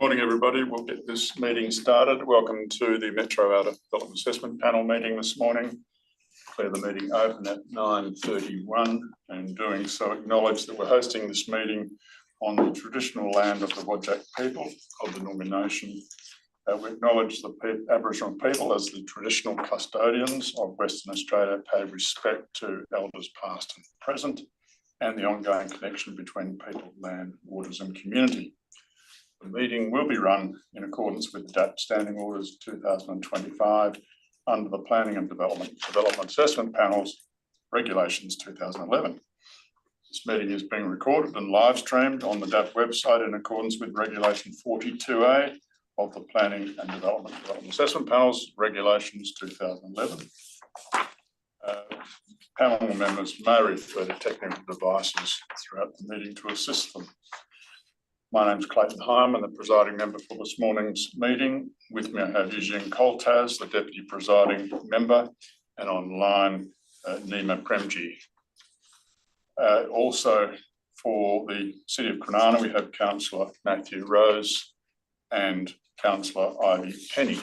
Morning, everybody. We'll get this meeting started. Welcome to the Metro Outer Development Assessment Panel meeting this morning. Declare the meeting open at 9:31, and doing so acknowledge that we're hosting this meeting on the traditional land of the Whadjuk people of the Noongar Nation. We acknowledge the Aboriginal people as the traditional custodians of Western Australia, pay respect to elders past and present, and the ongoing connection between people, land, waters and community. The meeting will be run in accordance with the MODAP Standing Orders 2025 under the Planning and Development Assessment Panels Regulations 2011. This meeting is being recorded and live streamed on the MODAP website in accordance with Regulation 42A of the Planning and Development Assessment Panels Regulations 2011. Panel members may refer to technical devices throughout the meeting to assist them. My name is Clayton Hyam, and the presiding member for this morning's meeting. With me I have Eugene Koltaz, the deputy presiding member, and online Nima Premji. Also for the City of Kwinana, we have Councillor Matthew Rose and Councillor Ivy Penny.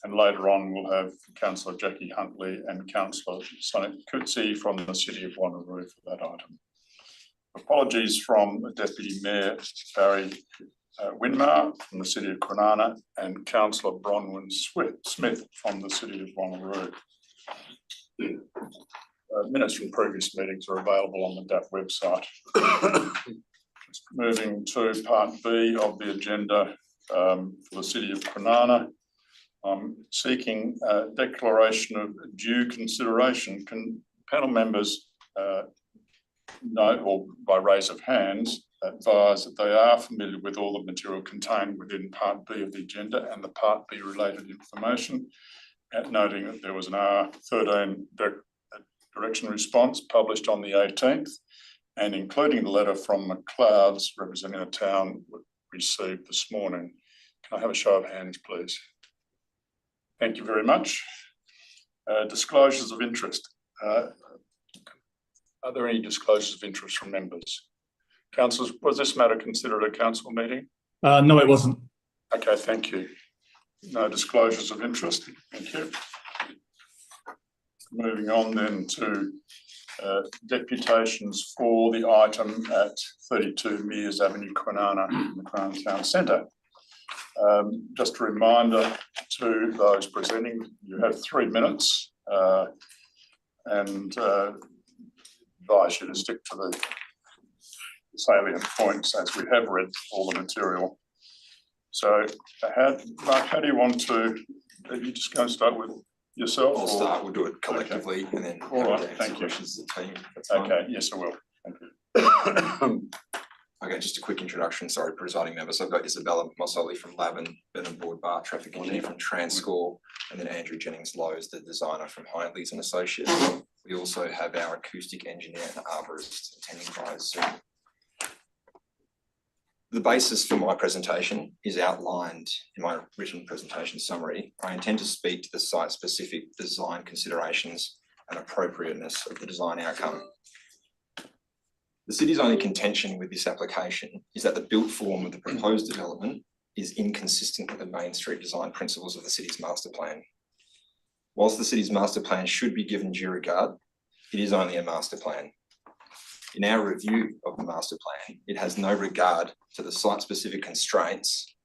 And later on we'll have Councillor Jackie Huntley and Councillor Sonny Coetzee from the City of Wanneroo for that item. Apologies from Deputy Mayor Barry Winmar from the City of Kwinana and Councillor Bronwyn Smith from the City of Wanneroo. Minutes from previous meetings are available on the DAP website. Just moving to Part B of the agenda for the City of Kwinana. I'm seeking a declaration of due consideration. Can panel members note, or by raise of hands, advise that they are familiar with all the material contained within Part B of the agenda and the Part B related information, noting that there was an R13 direction response published on the 18th, and including the letter from McLeod's representing the town received this morning. Can I have a show of hands, please? Thank you very much. Disclosures of interest. Are there any disclosures of interest from members? Councillors, was this matter considered a council meeting? No, it wasn't. Okay, thank you. No disclosures of interest. Thank you. Moving on then to deputations for the item at 32 Mears Avenue, Kwinana, in the Kwinana Town Centre. Just a reminder to those presenting, you have 3 minutes and advise you to stick to the salient points as we have read all the material. So, Mark, how do you want to? Are you just going to start with yourself? I'll start. We'll do it collectively, okay. And then all right. Thank you. Questions to the team. Okay. Yes, I will. Thank you. Okay, just a quick introduction. Sorry, presiding members. So I've got Isabella Mossoli from Lab and Burnham Board Bar, traffic engineer from Transcore, and then Andrew Jennings-Lowe's, the designer from Hindleys and Associates. We also have our acoustic engineer and arborist attending via Zoom. The basis for my presentation is outlined in my written presentation summary. I intend to speak to the site-specific design considerations and appropriateness of the design outcome. The City's only contention with this application is that the built form of the proposed development is inconsistent with the Main Street design principles of the City's master plan. Whilst the City's master plan should be given due regard, it is only a master plan. In our review of the master plan, it has no regard to the site-specific constraints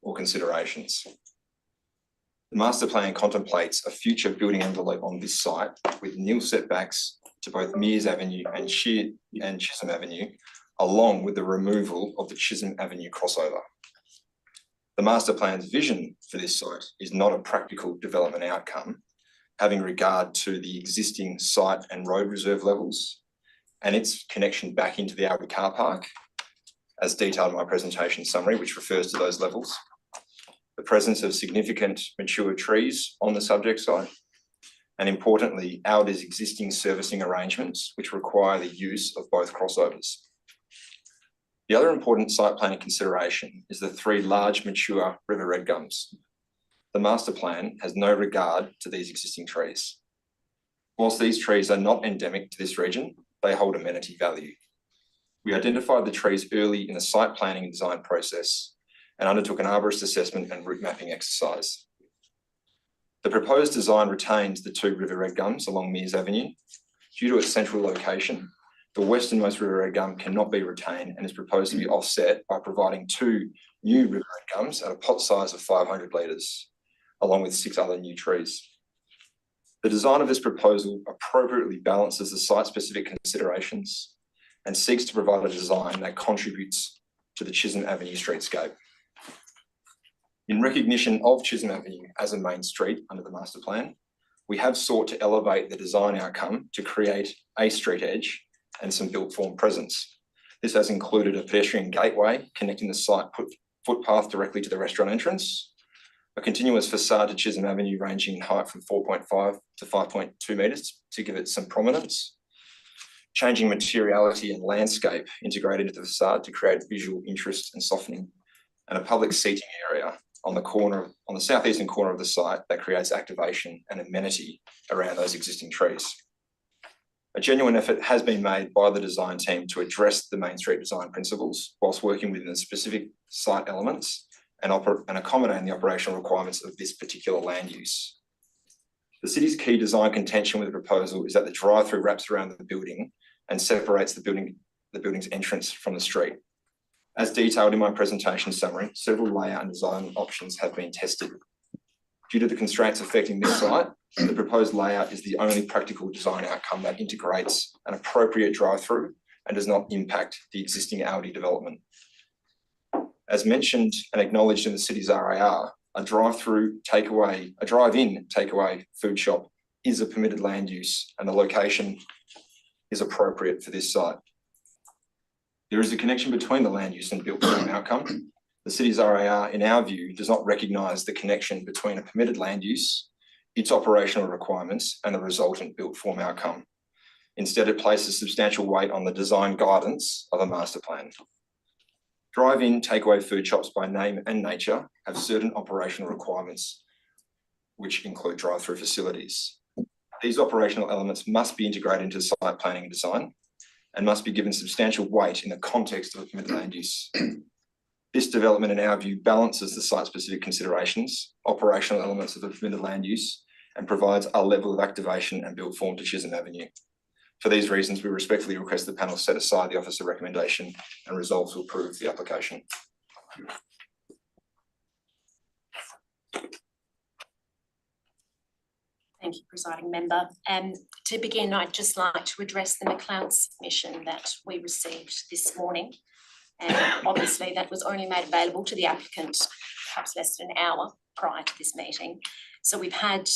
or considerations. The master plan contemplates a future building envelope on this site with nil setbacks to both Mears Avenue and Chisholm Avenue, along with the removal of the Chisholm Avenue crossover. The master plan's vision for this site is not a practical development outcome, having regard to the existing site and road reserve levels and its connection back into the Albert car park, as detailed in my presentation summary, which refers to those levels. The presence of significant mature trees on the subject site, and importantly, Alder's existing servicing arrangements, which require the use of both crossovers. The other important site planning consideration is the 3 large mature river red gums. The master plan has no regard to these existing trees. Whilst these trees are not endemic to this region, they hold amenity value. We identified the trees early in the site planning and design process and undertook an arborist assessment and route mapping exercise. The proposed design retains the two river red gums along Mears Avenue. Due to its central location, the westernmost river red gum cannot be retained and is proposed to be offset by providing two new river red gums at a pot size of 500 litres, along with 6 other new trees. The design of this proposal appropriately balances the site-specific considerations and seeks to provide a design that contributes to the Chisholm Avenue streetscape. In recognition of Chisholm Avenue as a main street under the master plan, we have sought to elevate the design outcome to create a street edge and some built form presence. This has included a pedestrian gateway connecting the site footpath directly to the restaurant entrance, a continuous facade to Chisholm Avenue ranging in height from 4.5 to 5.2 metres to give it some prominence, changing materiality and landscape integrated into the facade to create visual interest and softening, and a public seating area on the southeastern corner of the site that creates activation and amenity around those existing trees. A genuine effort has been made by the design team to address the Main Street design principles whilst working within the specific site elements and accommodating the operational requirements of this particular land use. The city's key design contention with the proposal is that the drive-through wraps around the building and separates the building's entrance from the street. As detailed in my presentation summary, several layout and design options have been tested. Due to the constraints affecting this site, the proposed layout is the only practical design outcome that integrates an appropriate drive-through and does not impact the existing Aldi development. As mentioned and acknowledged in the city's RAR, a drive-in takeaway food shop is a permitted land use and the location is appropriate for this site. There is a connection between the land use and built form outcome. The city's RAR, in our view, does not recognise the connection between a permitted land use, its operational requirements, and the resultant built form outcome. Instead, it places substantial weight on the design guidance of a master plan. Drive-in takeaway food shops by name and nature have certain operational requirements, which include drive-through facilities. These operational elements must be integrated into site planning and design and must be given substantial weight in the context of a permitted land use. This development, in our view, balances the site-specific considerations, operational elements of the permitted land use, and provides a level of activation and built form to Chisholm Avenue. For these reasons, we respectfully request the panel set aside the officer recommendation and resolve to approve the application. Thank you, Presiding Member. To begin, I'd just like to address the McLeod submission that we received this morning. And obviously that was only made available to the applicant perhaps less than an hour prior to this meeting. So we've had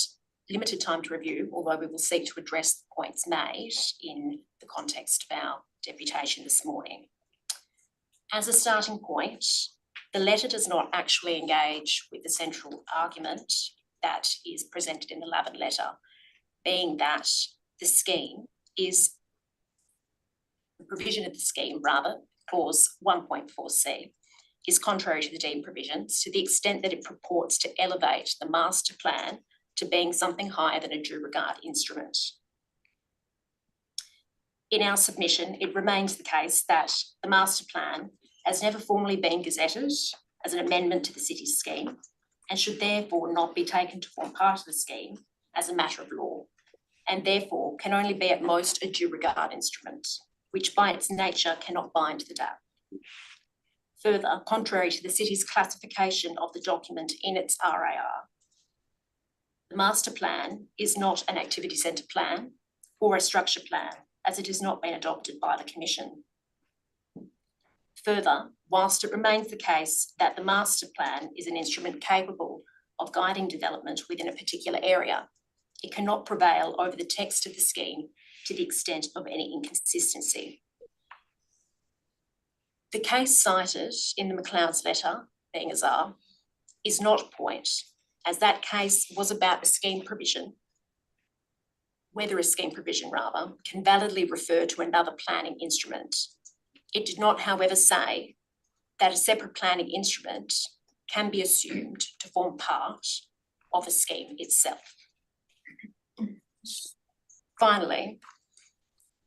limited time to review, although we will seek to address the points made in the context of our deputation this morning. As a starting point, the letter does not actually engage with the central argument that is presented in the Lavin letter, being that the provision of the scheme, clause 1.4c, is contrary to the deed provisions to the extent that it purports to elevate the master plan to being something higher than a due regard instrument. In our submission, it remains the case that the master plan has never formally been gazetted as an amendment to the city's scheme and should therefore not be taken to form part of the scheme as a matter of law, and therefore can only be at most a due regard instrument, which by its nature cannot bind the DAP. Further, contrary to the city's classification of the document in its RAR, the master plan is not an activity centre plan or a structure plan, as it has not been adopted by the Commission. Further, whilst it remains the case that the master plan is an instrument capable of guiding development within a particular area, it cannot prevail over the text of the scheme to the extent of any inconsistency. The case cited in the McLeod's letter, being Azar, is not point, as that case was about a scheme provision, whether a scheme provision can validly refer to another planning instrument. It did not, however, say that a separate planning instrument can be assumed to form part of a scheme itself. Finally,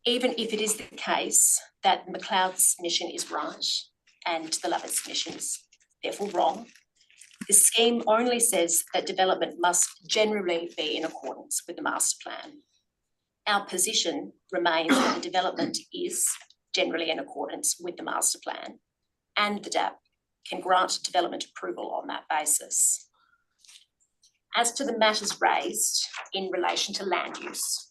even if it is the case that McLeod's submission is right and the Lavin submission is therefore wrong. The scheme only says that development must generally be in accordance with the master plan. Our position remains that the development is generally in accordance with the master plan, and the DAP can grant development approval on that basis. As to the matters raised in relation to land use,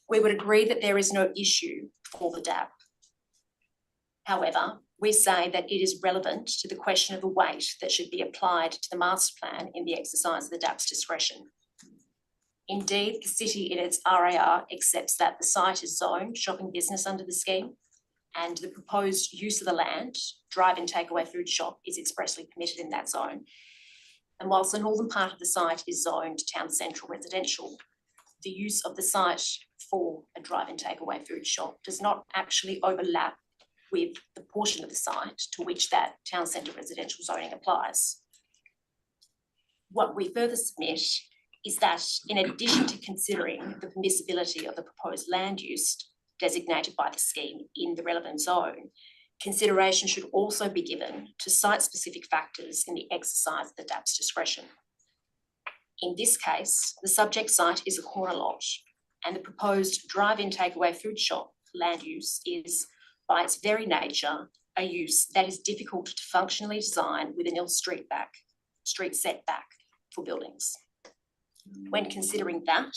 we would agree that there is no issue for the DAP. However, we say that it is relevant to the question of the weight that should be applied to the master plan in the exercise of the DAP's discretion. Indeed, the city in its RAR accepts that the site is zoned shopping business under the scheme, and the proposed use of the land, drive-in takeaway food shop, is expressly permitted in that zone. And whilst the northern part of the site is zoned town central residential, the use of the site for a drive-in takeaway food shop does not actually overlap with the portion of the site to which that town centre residential zoning applies. What we further submit is that in addition to considering the permissibility of the proposed land use designated by the scheme in the relevant zone, consideration should also be given to site-specific factors in the exercise of the DAP's discretion. In this case, the subject site is a corner lot, and the proposed drive-in takeaway food shop land use is, by its very nature, a use that is difficult to functionally design with an ill street setback for buildings. When considering that,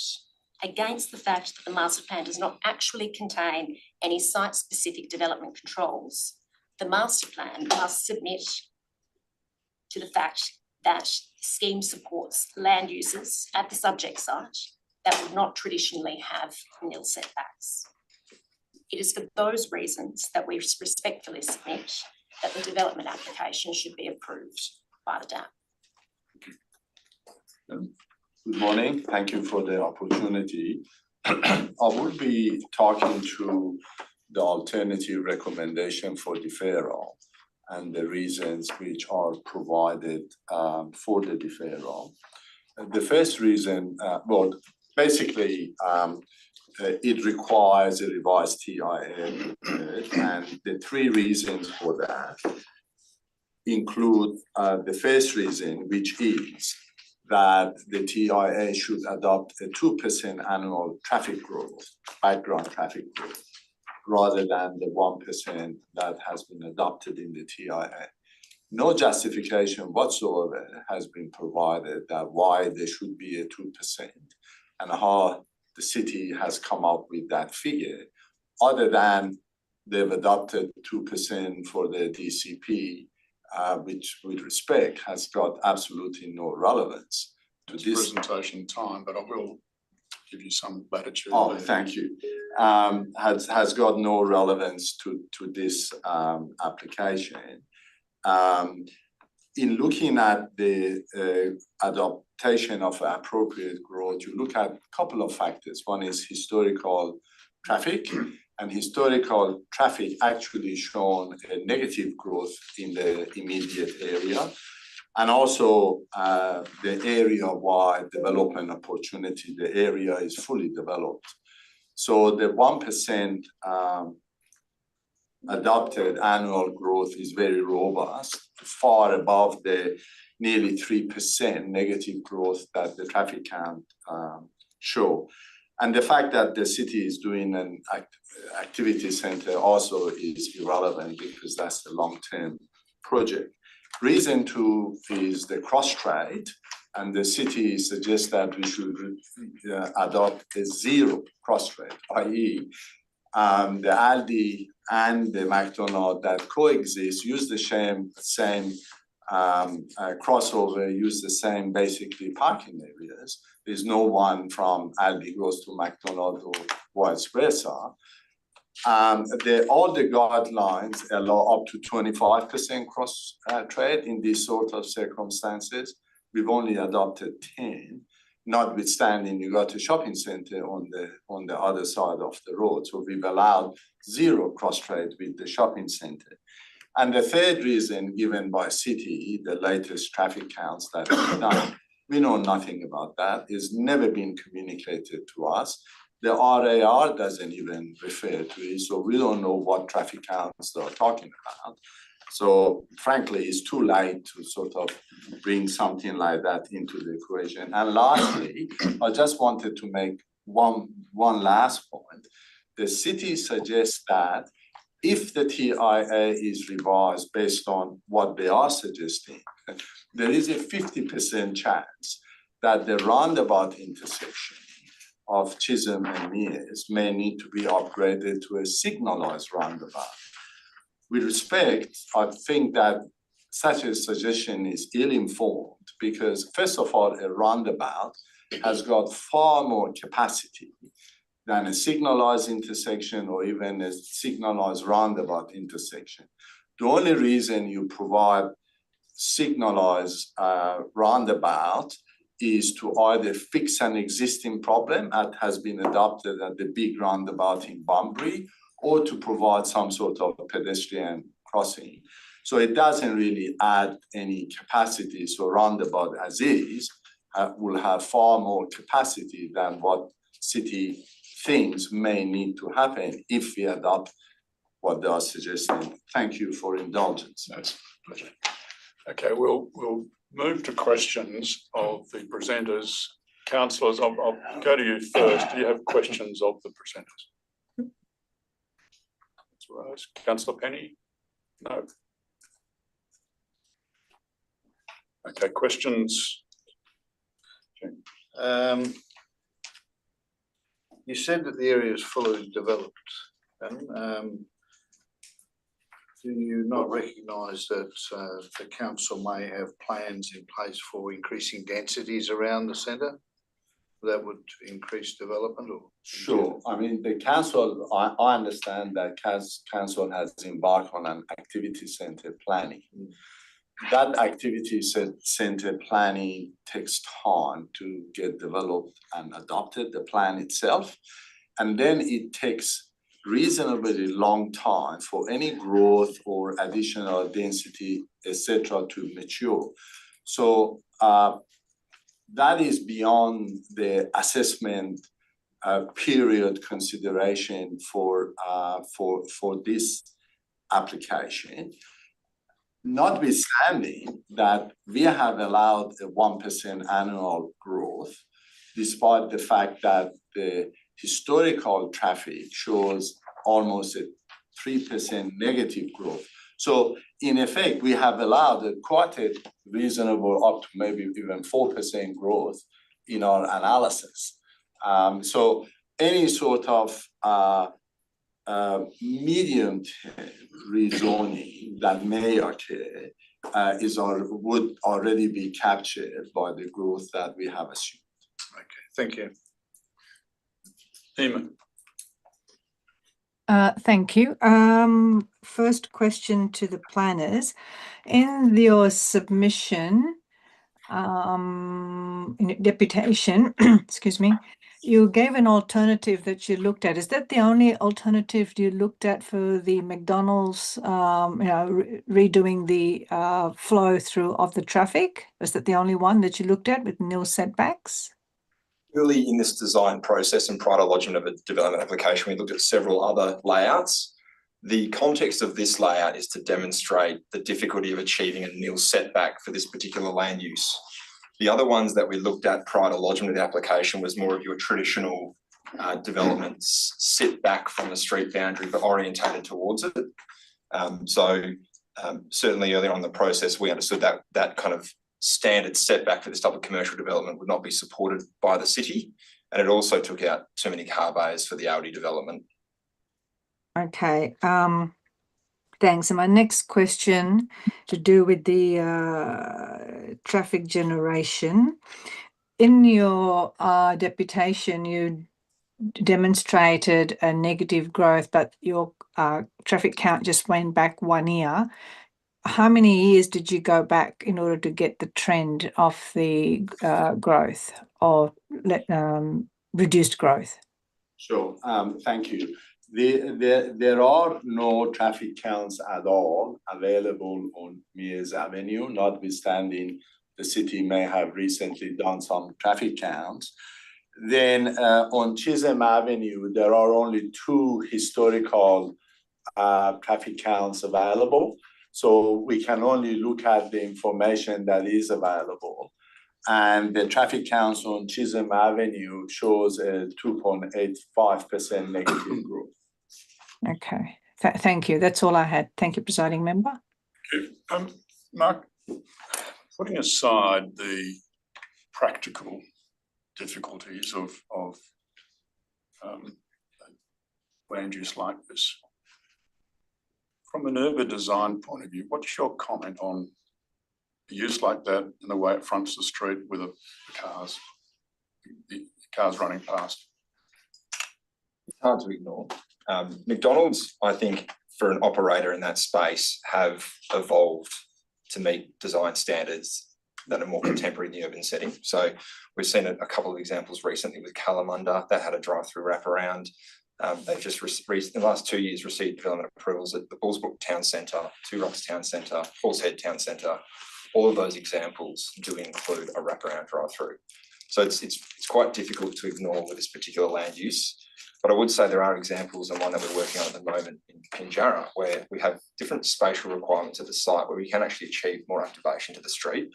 against the fact that the master plan does not actually contain any site-specific development controls, the master plan must submit to the fact that the scheme supports land uses at the subject site that would not traditionally have nil setbacks. It is for those reasons that we respectfully submit that the development application should be approved by the DAP. Good morning. Thank you for the opportunity. I will be talking to the alternative recommendation for deferral and the reasons which are provided for the deferral. The first reason, basically, it requires a revised TIA, and the three reasons for that include the first reason, which is that the TIA should adopt a 2% annual traffic growth, background traffic growth, rather than the 1% that has been adopted in the TIA. No justification whatsoever has been provided that why there should be a 2% and how the city has come up with that figure, other than they've adopted 2% for the DCP, which with respect has got absolutely no relevance to this presentation time, but I will give you some latitude. Oh, thank you. Has got no relevance to this application. In looking at the adaptation of appropriate growth, you look at a couple of factors. One is historical traffic, and historical traffic actually shown a negative growth in the immediate area, and also the area-wide development opportunity. The area is fully developed. So the 1% adopted annual growth is very robust, far above the nearly 3% negative growth that the traffic count show. And the fact that the city is doing an activity center also is irrelevant because that's the long-term project. Reason two is the cross-trade, and the city suggests that we should adopt a zero cross-trade, i.e. the Aldi and the McDonald's that coexist use the same crossover, use the same basically parking areas. There's no one from Aldi goes to McDonald's or vice versa. All the guidelines allow up to 25% cross trade in these sort of circumstances. We've only adopted 10, notwithstanding you got a shopping center on the other side of the road. So we've allowed zero cross trade with the shopping center. And the third reason given by city, the latest traffic counts that we've done, we know nothing about that. It's never been communicated to us. The RAR doesn't even refer to it, so we don't know what traffic counts they're talking about. So frankly, it's too late to sort of bring something like that into the equation. And lastly, I just wanted to make one last point. The city suggests that if the TIA is revised based on what they are suggesting, there is a 50% chance that the roundabout intersection of Chisholm and Mears may need to be upgraded to a signalized roundabout. With respect, I think that such a suggestion is ill-informed because first of all, a roundabout has got far more capacity than a signalized intersection or even a signalized roundabout intersection. The only reason you provide signalized roundabout is to either fix an existing problem that has been adopted at the big roundabout in Bunbury, or to provide some sort of pedestrian crossing. So it doesn't really add any capacity. So roundabout as is will have far more capacity than what city thinks may need to happen if we adopt what they are suggesting. Thank you for indulgence. That's a pleasure. Okay, we'll move to questions of the presenters. Councillors, I'll go to you first. Do you have questions of the presenters? Right. Councillor Penny? No. Okay, questions? Okay. You said that the area is fully developed. Do you not recognise that the council may have plans in place for increasing densities around the centre that would increase development? Or sure. I mean, the council, I understand that council has embarked on an activity centre planning. That activity centre planning takes time to get developed and adopted, the plan itself. And then it takes reasonably long time for any growth or additional density, etc., to mature. So that is beyond the assessment period consideration for this application. Notwithstanding that we have allowed a 1% annual growth, despite the fact that the historical traffic shows almost a 3% negative growth. So in effect, we have allowed quite a reasonable up to maybe even 4% growth in our analysis. So any sort of medium-term rezoning that may occur would already be captured by the growth that we have assumed. okay, thank you. Emma. Thank you. First question to the planners. In your submission, in deputation, excuse me, you gave an alternative that you looked at. Is that the only alternative you looked at for the McDonald's, redoing the flow through of the traffic? Was that the only one that you looked at with nil setbacks? Early in this design process and prior to lodgement of a development application, we looked at several other layouts. The context of this layout is to demonstrate the difficulty of achieving a nil setback for this particular land use. The other ones that we looked at prior to lodgement of the application was more of your traditional developments sit back from the street boundary but orientated towards it. Certainly earlier on in the process, we understood that that kind of standard setback for this type of commercial development would not be supported by the city, and it also took out too many car bays for the Aldi development. Okay, thanks. And my next question to do with the traffic generation. In your deputation, you demonstrated a negative growth, but your traffic count just went back 1 year. How many years did you go back in order to get the trend of the growth or reduced growth? Sure, thank you. There are no traffic counts at all available on Mears Avenue, notwithstanding the city may have recently done some traffic counts. Then on Chisholm Avenue, there are only 2 historical traffic counts available. So we can only look at the information that is available. And the traffic counts on Chisholm Avenue shows a 2.85% negative growth. Okay, thank you. That's all I had. Thank you, presiding member. Mark, putting aside the practical difficulties of land use like this, from an urban design point of view, what's your comment on a use like that and the way it fronts the street with the cars running past? It's hard to ignore. McDonald's, I think, for an operator in that space, have evolved to meet design standards that are more contemporary in the urban setting. So we've seen a couple of examples recently with Kalamunda that had a drive-through wraparound. They've just in the last 2 years received development approvals at the Bullsbrook Town Centre, Two Rocks Town Centre, Horsehead Town Centre. All of those examples do include a wraparound drive-through. So it's quite difficult to ignore with this particular land use. But I would say there are examples, and one that we're working on at the moment in Pinjarra, where we have different spatial requirements at the site where we can actually achieve more activation to the street.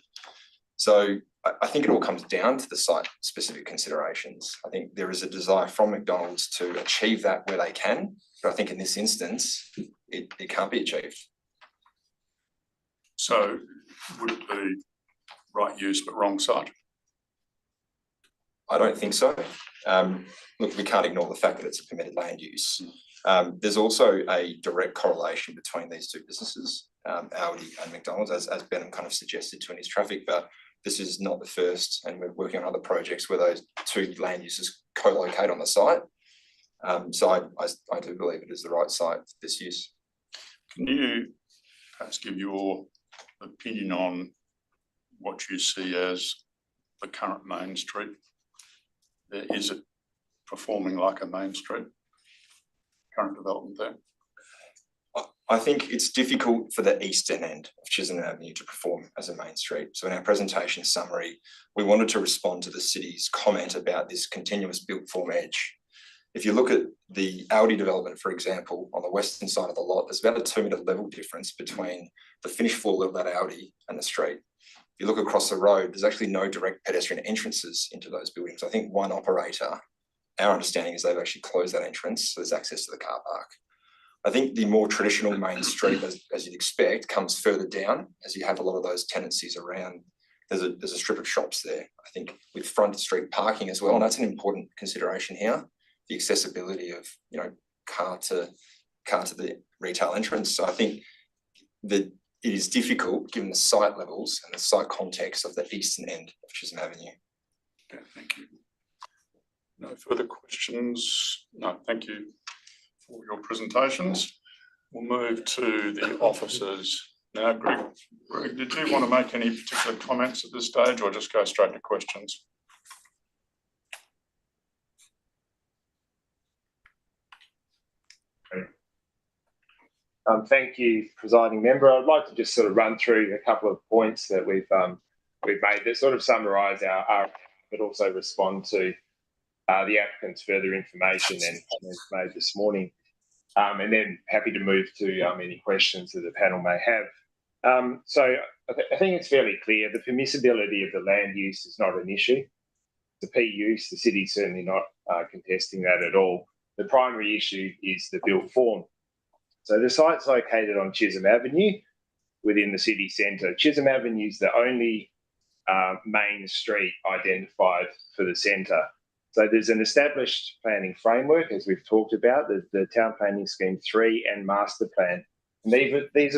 So I think it all comes down to the site-specific considerations. I think there is a desire from McDonald's to achieve that where they can, but I think in this instance, it can't be achieved. So would it be right use but wrong site? I don't think so. Look, we can't ignore the fact that it's a permitted land use. There's also a direct correlation between these two businesses, Audi and McDonald's, as Ben kind of suggested to in his traffic, but this is not the first, and we're working on other projects where those two land uses co-locate on the site. So I do believe it is the right site for this use. Can you perhaps give your opinion on what you see as the current main street? Is it performing like a main street, current development there? I think it's difficult for the eastern end of Chisholm Avenue to perform as a main street. So in our presentation summary, we wanted to respond to the city's comment about this continuous built form edge. If you look at the Audi development, for example, on the western side of the lot, there's about a 2 metre level difference between the finished floor of that Audi and the street. If you look across the road, there's actually no direct pedestrian entrances into those buildings. I think one operator, our understanding is they've actually closed that entrance, so there's access to the car park. I think the more traditional main street, as you'd expect, comes further down as you have a lot of those tenancies around. There's a strip of shops there, I think, with front street parking as well, and that's an important consideration here, the accessibility of, car to the retail entrance. So I think that it is difficult given the site levels and the site context of the eastern end of Chisholm Avenue. Okay, thank you. No further questions? No, thank you for your presentations. We'll move to the officers now. Greg, did you want to make any particular comments at this stage or just go straight to questions? Thank you, presiding member. I'd like to just sort of run through a couple of points that we've made that sort of summarise our, but also respond to the applicant's further information and comments made this morning. And then happy to move to any questions that the panel may have. So I think it's fairly clear the permissibility of the land use is not an issue. The P use, the city's certainly not contesting that at all. The primary issue is the built form. So the site's located on Chisholm Avenue within the city centre. Chisholm Avenue is the only main street identified for the centre. So there's an established planning framework, as we've talked about, the Town Planning Scheme 3 and Master Plan. And these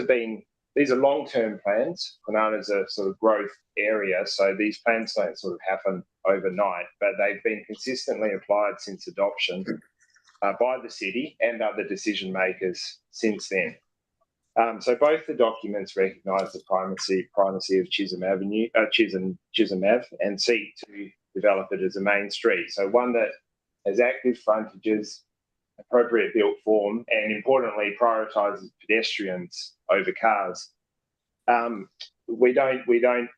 are long-term plans. Kwinana is a sort of growth area, so these plans don't sort of happen overnight, but they've been consistently applied since adoption by the city and other decision makers since then. So both the documents recognise the primacy of Chisholm Avenue, Chisholm Ave, and seek to develop it as a main street. So one that has active frontages, appropriate built form, and importantly prioritises pedestrians over cars. We don't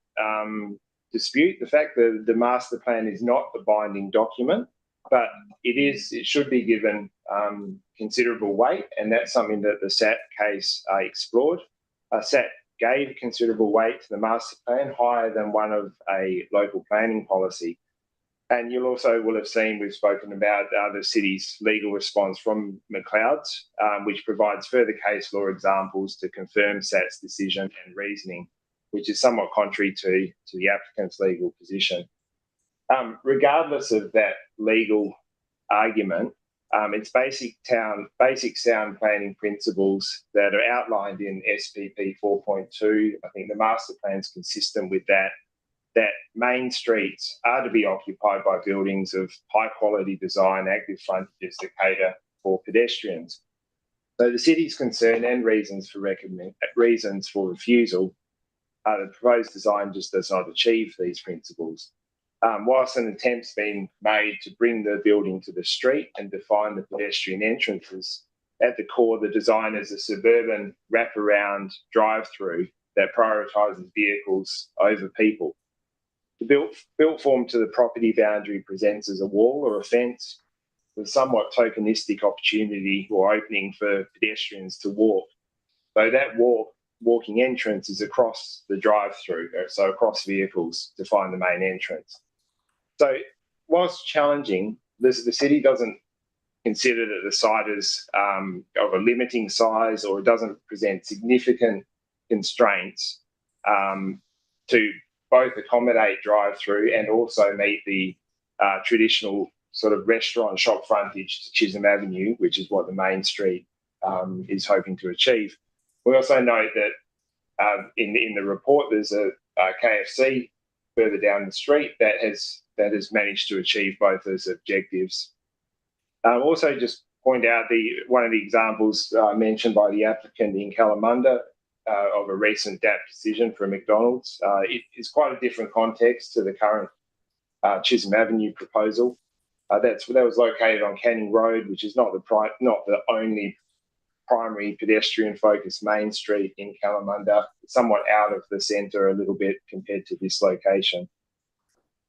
dispute the fact that the master plan is not a binding document, but it should be given considerable weight, and that's something that the SAT case explored. gave considerable weight to the master plan, higher than one of a local planning policy. And you'll also will have seen we've spoken about the city's legal response from McLeod's, which provides further case law examples to confirm SAT's decision and reasoning, which is somewhat contrary to the applicant's legal position. Regardless of that legal argument, it's basic sound planning principles that are outlined in SPP 4.2. I think the master plan is consistent with that main streets are to be occupied by buildings of high quality design, active frontages that cater for pedestrians. So the city's concern and reasons for refusal are the proposed design just does not achieve these principles. Whilst an attempt's been made to bring the building to the street and define the pedestrian entrances, at the core, the design is a suburban wraparound drive-through that prioritises vehicles over people. The built form to the property boundary presents as a wall or a fence with somewhat tokenistic opportunity or opening for pedestrians to walk. So that walking entrance is across the drive-through, so across vehicles to find the main entrance. So whilst challenging, the city doesn't consider that the site is of a limiting size or it doesn't present significant constraints to both accommodate drive-through and also meet the traditional sort of restaurant shop frontage to Chisholm Avenue, which is what the main street is hoping to achieve. We also note that in the report there's a KFC further down the street that has managed to achieve both those objectives. Also, just point out one of the examples mentioned by the applicant in Kalamunda of a recent DAP decision for McDonald's. It is quite a different context to the current Chisholm Avenue proposal. That was located on Canning Road, which is not the only primary pedestrian-focused main street in Kalamunda. It's somewhat out of the centre a little bit compared to this location.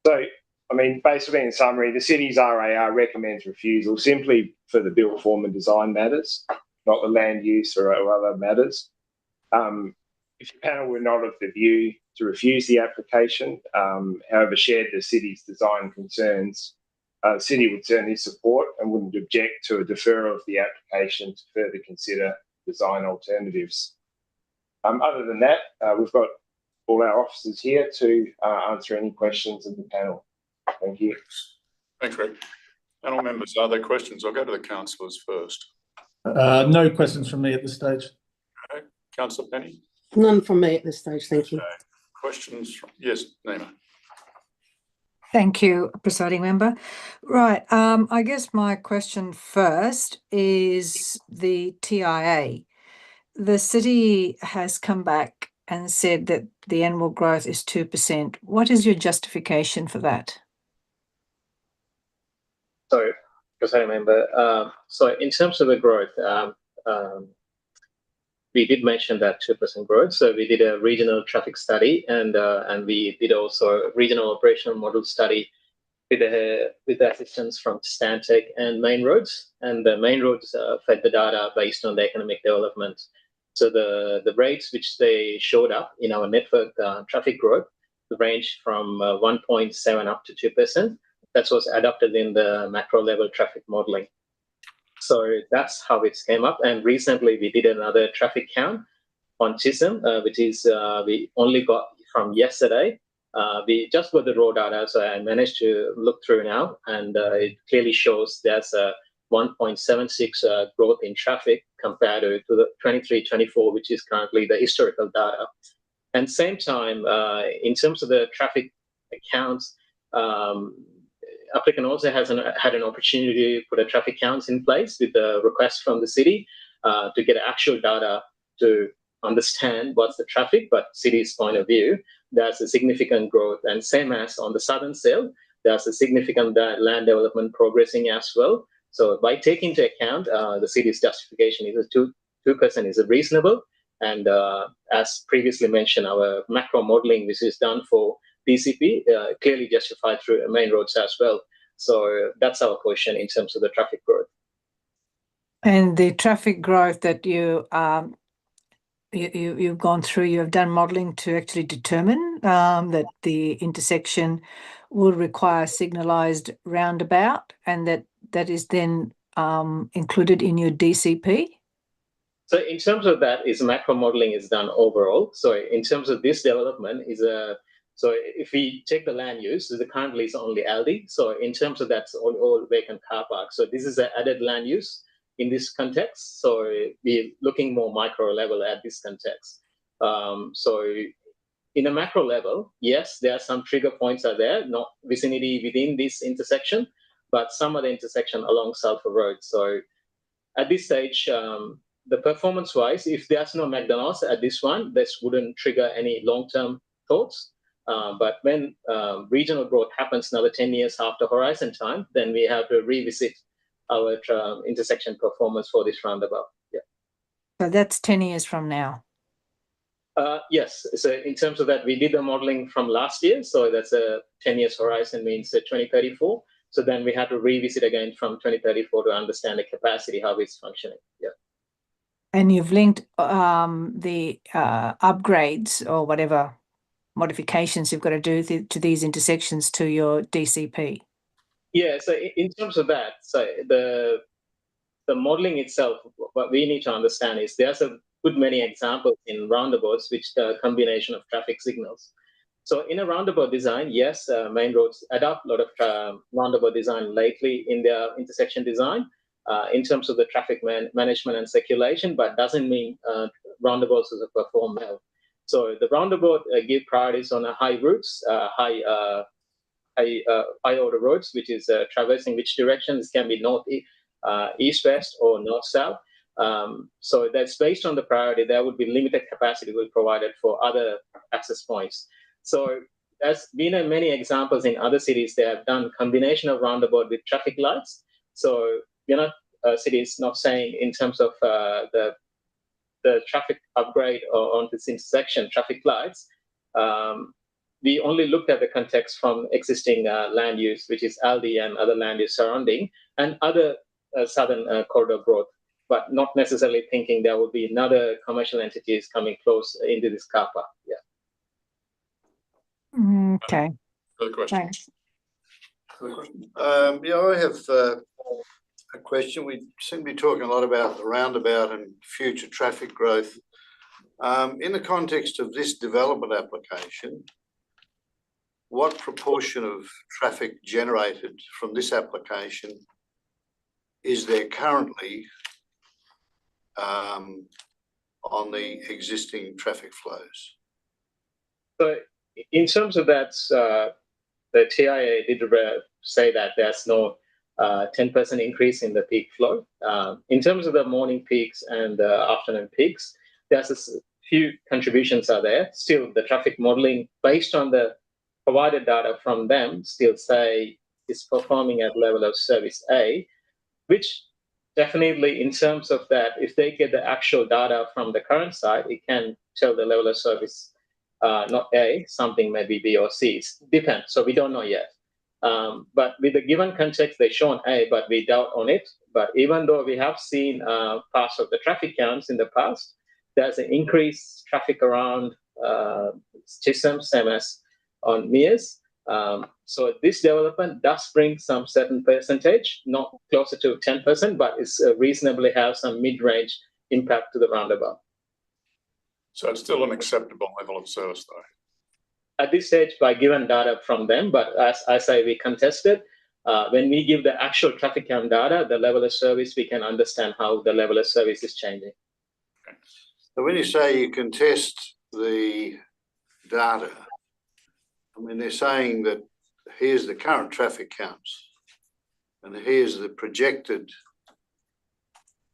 So, I mean, basically in summary, the city's RAR recommends refusal simply for the built form and design matters, not the land use or other matters. If the panel were not of the view to refuse the application, however shared the city's design concerns, the city would certainly support and wouldn't object to a deferral of the application to further consider design alternatives. Other than that, we've got all our officers here to answer any questions of the panel. Thank you. Thanks, Rick. Panel members, are there questions? I'll go to the councillors first. No questions from me at this stage. Okay. Councillor Penny? None from me at this stage, thank you. Okay. Questions? Yes, Nina. Thank you, presiding member. Right, I guess my question first is the TIA. The city has come back and said that the annual growth is 2%. What is your justification for that? So, presiding member, so in terms of the growth, we did mention that 2% growth. So we did a regional traffic study and we did also a regional operational model study with the assistance from Stantec and Main Roads. And the Main Roads fed the data based on the economic development. So the rates which they showed up in our network traffic growth ranged from 1.7 up to 2%. That was adopted in the macro level traffic modeling. So that's how it came up. And recently we did another traffic count on Chisholm, which is we only got from yesterday. We just got the raw data, so I managed to look through now, and it clearly shows there's a 1.76 growth in traffic compared to the 23-24, which is currently the historical data. And same time, in terms of the traffic counts, applicant also has had an opportunity to put a traffic counts in place with the request from the city to get actual data to understand what's the traffic, but city's point of view, there's a significant growth. And same as on the southern sale, there's a significant land development progressing as well. So by taking into account the city's justification is 2% is reasonable. And as previously mentioned, our macro modeling, which is done for PCP, clearly justified through Main Roads as well. So that's our question in terms of the traffic growth. And the traffic growth that you you've gone through, you have done modelling to actually determine that the intersection will require signalised roundabout, and that is then included in your DCP? So in terms of that, is macro modeling is done overall. So in terms of this development so if we take the land use, the currently is only LD. So in terms of that's all vacant car park. So this is an added land use in this context. So we're looking more micro level at this context. So in a macro level, yes, there are some trigger points are there, not vicinity within this intersection, but some of the intersection along Sulphur Road. So at this stage, the performance-wise, if there's no McDonald's at this one, this wouldn't trigger any long-term thoughts. But when regional growth happens another 10 years after horizon time, then we have to revisit our intersection performance for this roundabout. Yeah. So that's 10 years from now. Yes. So in terms of that, we did the modeling from last year. So that's a 10 years horizon, means 2034. So then we have to revisit again from 2034 to understand the capacity, how it's functioning. Yeah. And you've linked the upgrades or whatever modifications you've got to do to these intersections to your DCP. Yeah. So in terms of that, so the modeling itself, what we need to understand is there's a good many examples in roundabouts, which the combination of traffic signals. So in a roundabout design, yes, main roads adopt a lot of roundabout design lately in their intersection design in terms of the traffic management and circulation, but doesn't mean roundabouts will perform well. So the roundabout give priorities on high routes, high order roads, which is traversing which directions can be north, east, west, or north, south. So that's based on the priority. There would be limited capacity will be provided for other access points. So there's been many examples in other cities. They have done combination of roundabout with traffic lights. So we're not cities not saying in terms of the traffic upgrade on this intersection traffic lights. We only looked at the context from existing land use, which is Aldi and other land use surrounding, and other southern corridor growth, but not necessarily thinking there will be another commercial entities coming close into this car park. Yeah. Okay. Further question? Thanks. Yeah, I have a question. We seem to be talking a lot about the roundabout and future traffic growth. In the context of this development application, what proportion of traffic generated from this application is there currently on the existing traffic flows? So in terms of that, the TIA did say that there's no 10% increase in the peak flow. In terms of the morning peaks and the afternoon peaks, there's a few contributions are there. Still, the traffic modeling based on the provided data from them still say is performing at level of service A, which definitely in terms of that, if they get the actual data from the current site, it can tell the level of service not A, something maybe B or C. Depends. So we don't know yet. But with the given context, they shown A, but we doubt on it. But even though we have seen parts of the traffic counts in the past, there's an increased traffic around Chisholm, same as on Mears. So this development does bring some certain percentage, not closer to 10%, but it's reasonably have some mid-range impact to the roundabout. So it's still an acceptable level of service, though? At this stage, by given data from them, but as I say, we contested. When we give the actual traffic count data, the level of service, we can understand how the level of service is changing. Okay. So when you say you contest the data, I mean, they're saying that here's the current traffic counts and here's the projected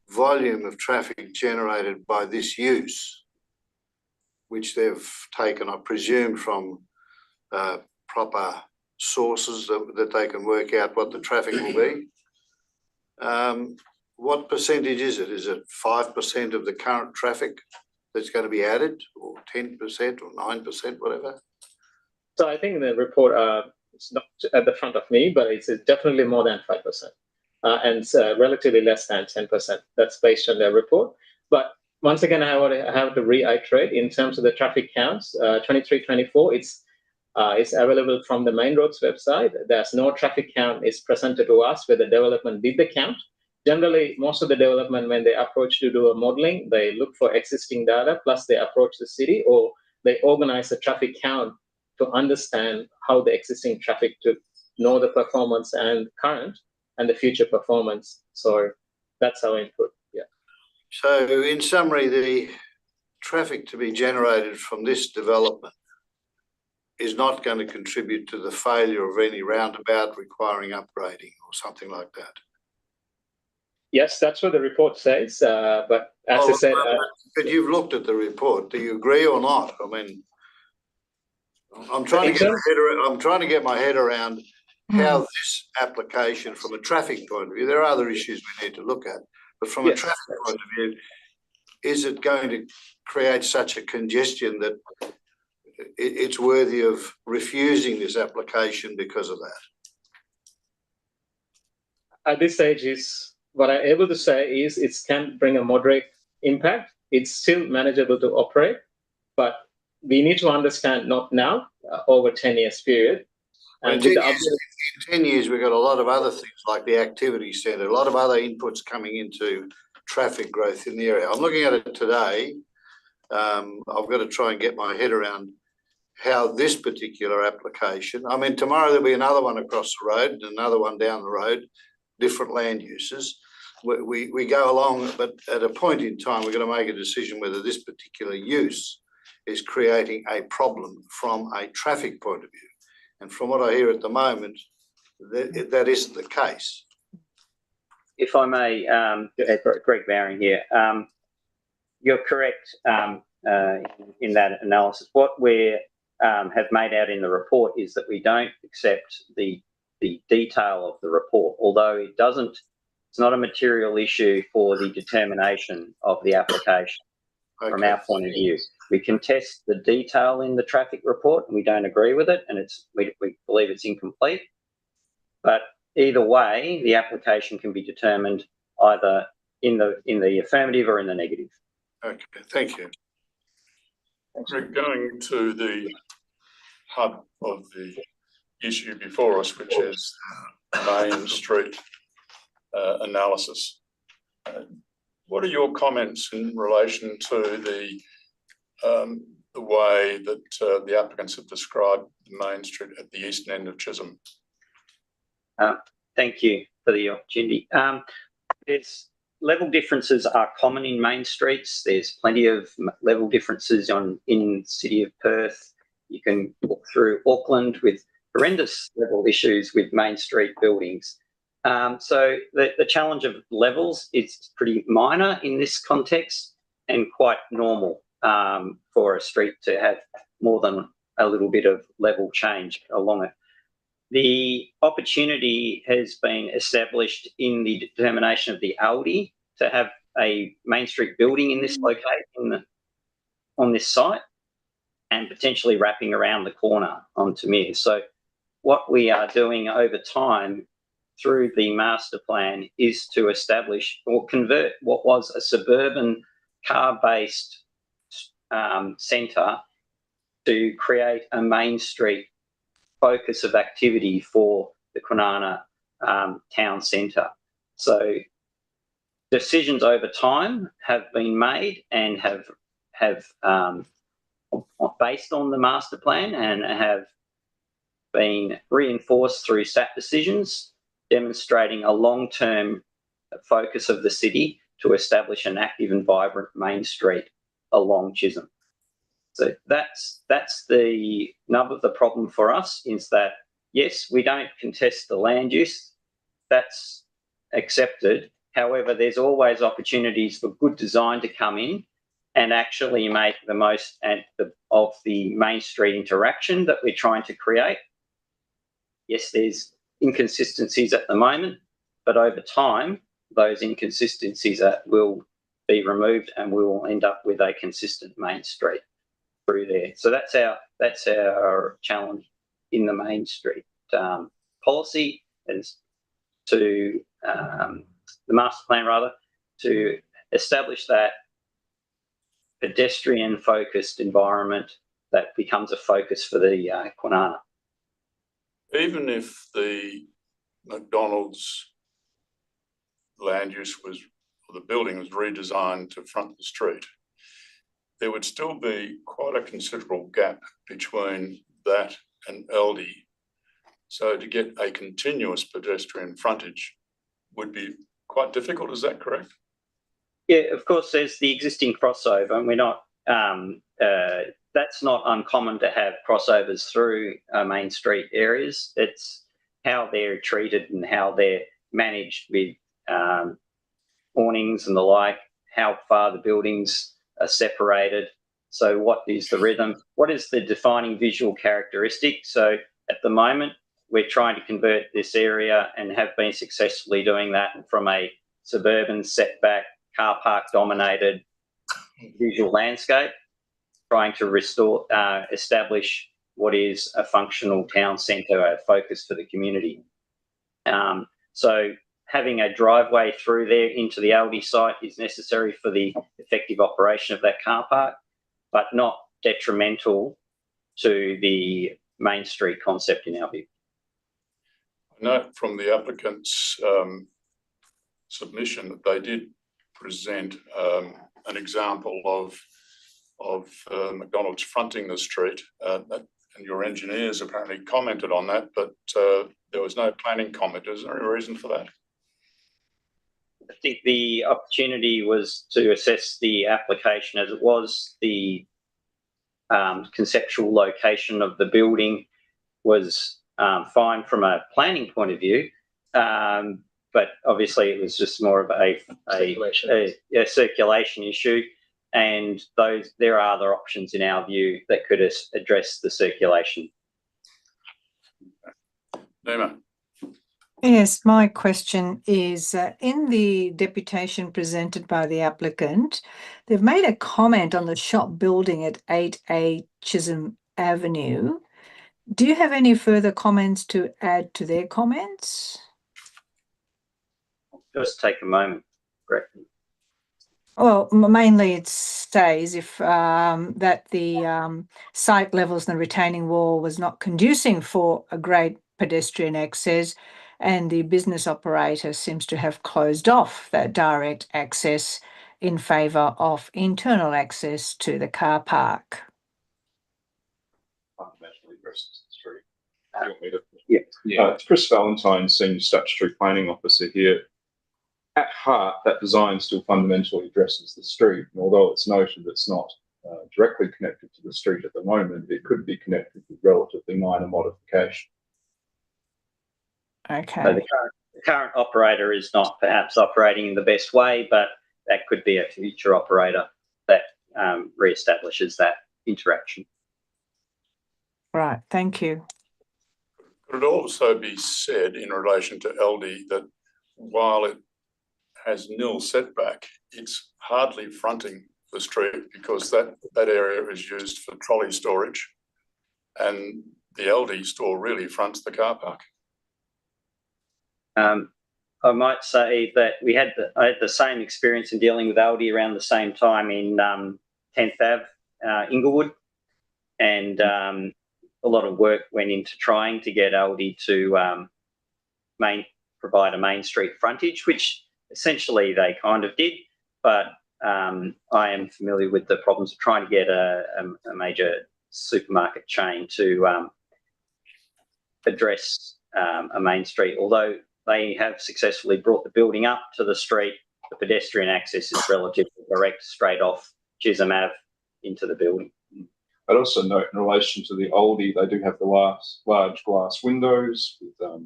volume of traffic generated by this use, which they've taken, I presume, from proper sources that they can work out what the traffic will be. What percentage is it? Is it 5% of the current traffic that's going to be added, or 10% or 9%, whatever? So I think in the report, it's not at the front of me, but it's definitely more than 5%. And it's relatively less than 10%. That's based on their report. But once again, I have to reiterate in terms of the traffic counts, 23-24, it's available from the Main Roads website. There's no traffic count is presented to us where the development did the count. Generally, most of the development, when they approach to do a modeling, they look for existing data, plus they approach the city, or they organize a traffic count to understand how the existing traffic, to know the performance and current and the future performance. So that's our input. Yeah. So in summary, the traffic to be generated from this development is not going to contribute to the failure of any roundabout requiring upgrading or something like that. Yes, that's what the report says. But as I said, but you've looked at the report. Do you agree or not? I mean, I'm trying to get my head around how this application, from a traffic point of view, there are other issues we need to look at, but from a traffic point of view, is it going to create such a congestion that it's worthy of refusing this application because of that? At this stage, is what I'm able to say is it can bring a moderate impact. It's still manageable to operate, but we need to understand not now, over 10 years period. And in 10 years, we've got a lot of other things like the activity centre, a lot of other inputs coming into traffic growth in the area. I'm looking at it today. I've got to try and get my head around how this particular application, I mean, tomorrow there'll be another one across the road and another one down the road, different land uses. We go along, but at a point in time, we're going to make a decision whether this particular use is creating a problem from a traffic point of view. And from what I hear at the moment, that isn't the case. If I may, Greg Bowring here, you're correct in that analysis. What we have made out in the report is that we don't accept the detail of the report, although it's not a material issue for the determination of the application. Okay. From our point of view. We contest the detail in the traffic report, and we don't agree with it, and we believe it's incomplete. But either way, the application can be determined either in the affirmative or in the negative. Okay, thank you. We're going to the hub of the issue before us, which is Main Street analysis. What are your comments in relation to the way that the applicants have described the Main Street at the eastern end of Chisholm? Thank you for the opportunity. There's level differences are common in main streets. There's plenty of level differences in the city of Perth. You can walk through Auckland with horrendous level issues with main street buildings. So the challenge of levels is pretty minor in this context and quite normal for a street to have more than a little bit of level change along it. The opportunity has been established in the determination of the Aldi to have a Main Street building in this location on this site and potentially wrapping around the corner onto Mears. So what we are doing over time through the master plan is to establish or convert what was a suburban car-based centre to create a Main Street focus of activity for the Kwinana town centre. So decisions over time have been made and have based on the master plan and have been reinforced through SAT decisions, demonstrating a long-term focus of the city to establish an active and vibrant Main Street along Chisholm. So that's the nub of the problem for us, is that, yes, we don't contest the land use. That's accepted. However, there's always opportunities for good design to come in and actually make the most of the Main Street interaction that we're trying to create. Yes, there's inconsistencies at the moment, but over time, those inconsistencies will be removed and we will end up with a consistent Main Street through there. So that's our challenge in the Main Street policy, is to the master plan rather, to establish that pedestrian focused environment that becomes a focus for the Kwinana. Even if the McDonald's land use was, or the building was redesigned to front the street, there would still be quite a considerable gap between that and Aldi. So to get a continuous pedestrian frontage would be quite difficult, is that correct? Yeah, of course, there's the existing crossover, and we're not, that's not uncommon to have crossovers through main street areas. It's how they're treated and how they're managed with awnings and the like, how far the buildings are separated. So what is the rhythm? What is the defining visual characteristic? So at the moment, we're trying to convert this area and have been successfully doing that from a suburban setback, car park dominated visual landscape, trying to restore, establish what is a functional town centre, a focus for the community. So having a driveway through there into the Aldi site is necessary for the effective operation of that car park, but not detrimental to the main street concept in our view. I note from the applicant's submission that they did present an example of McDonald's fronting the street, and your engineers apparently commented on that, but there was no planning comment. Is there any reason for that? I think the opportunity was to assess the application as it was. The conceptual location of the building was fine from a planning point of view, but obviously it was just more of a circulation issue, and there are other options in our view that could address the circulation. Nima. Yes, my question is, in the deputation presented by the applicant, they've made a comment on the shop building at 8A Chisholm Avenue. Do you have any further comments to add to their comments? Just take a moment, Greg. Well, mainly it states if that the site levels and the retaining wall was not conducive for a great pedestrian access, and the business operator seems to have closed off that direct access in favour of internal access to the car park. Fundamentally versus the street. Do you want me to? Yeah. Chris Valentine, Senior Statutory Planning Officer here. At heart, that design still fundamentally addresses the street, and although it's noted it's not directly connected to the street at the moment, it could be connected with relatively minor modification. Okay. So the current operator is not perhaps operating in the best way, but that could be a future operator that re-establishes that interaction. Right, thank you. Could it also be said in relation to Aldi that while it has nil setback, it's hardly fronting the street because that area is used for trolley storage, and the Aldi store really fronts the car park? I might say that I had the same experience in dealing with Aldi around the same time in 10th Ave, Inglewood, and a lot of work went into trying to get Aldi to provide a main street frontage, which essentially they kind of did, but I am familiar with the problems of trying to get a major supermarket chain to address a main street. Although they have successfully brought the building up to the street, the pedestrian access is relatively direct, straight off Chisholm Ave into the building. I'd also note in relation to the Aldi, they do have the large glass windows with the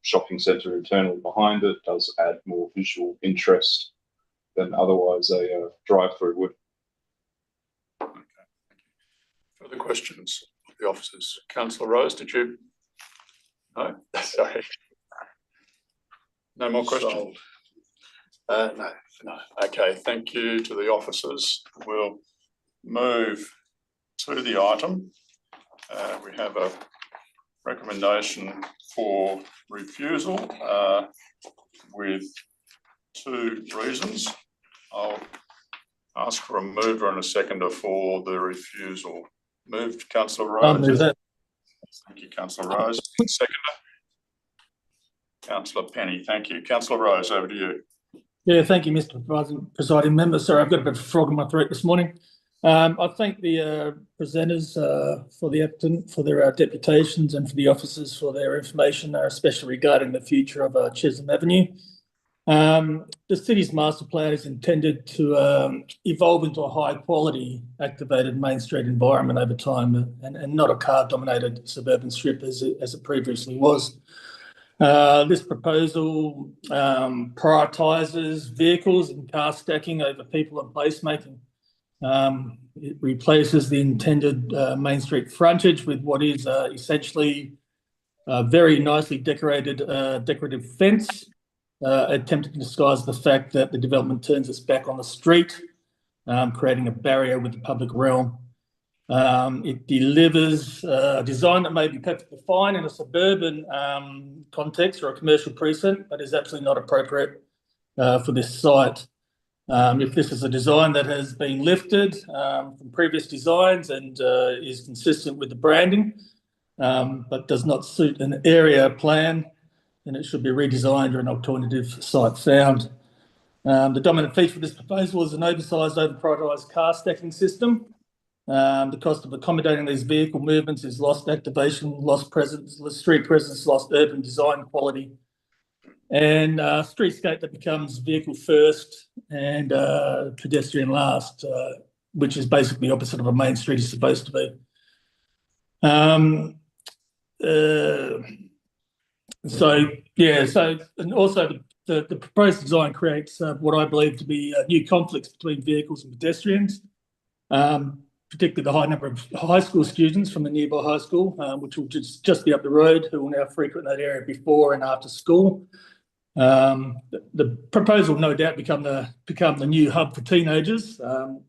shopping centre internally behind it. Does add more visual interest than otherwise a drive-through would. Okay, thank you. Further questions of the officers? Councillor Rose, did you? No, sorry. No more questions? No. Okay, thank you to the officers. We'll move to the item. We have a recommendation for refusal with 2 reasons. I'll ask for a mover and a seconder for the refusal. Moved, councillor I'll Rose. move that. Thank you, councillor Rose. Seconder. Councillor Penny, thank you. Councillor Rose, over to you. Yeah, thank you, Mr. Presiding Member. Sorry, I've got a bit of a frog in my throat this morning. I thank the presenters for the applicant, for their deputations, and for the officers for their information, especially regarding the future of Chisholm Avenue. The city's master plan is intended to evolve into a high-quality activated Main Street environment over time, and not a car-dominated suburban strip as it previously was. This proposal prioritises vehicles and car stacking over people and placemaking. It replaces the intended Main Street frontage with what is essentially a very nicely decorative fence, attempting to disguise the fact that the development turns its back on the street, creating a barrier with the public realm. It delivers a design that may be perfectly fine in a suburban context or a commercial precinct, but is absolutely not appropriate for this site. If this is a design that has been lifted from previous designs and is consistent with the branding, but does not suit an area plan, then it should be redesigned or an alternative site found. The dominant feature of this proposal is an oversized, over-prioritised car stacking system. The cost of accommodating these vehicle movements is lost activation, lost presence, lost street presence, lost urban design quality, and streetscape that becomes vehicle first and pedestrian last, which is basically opposite of a main street is supposed to be. And also the proposed design creates what I believe to be new conflicts between vehicles and pedestrians, particularly the high number of high school students from the nearby high school, which will just be up the road, who will now frequent that area before and after school. The proposal will no doubt become the new hub for teenagers,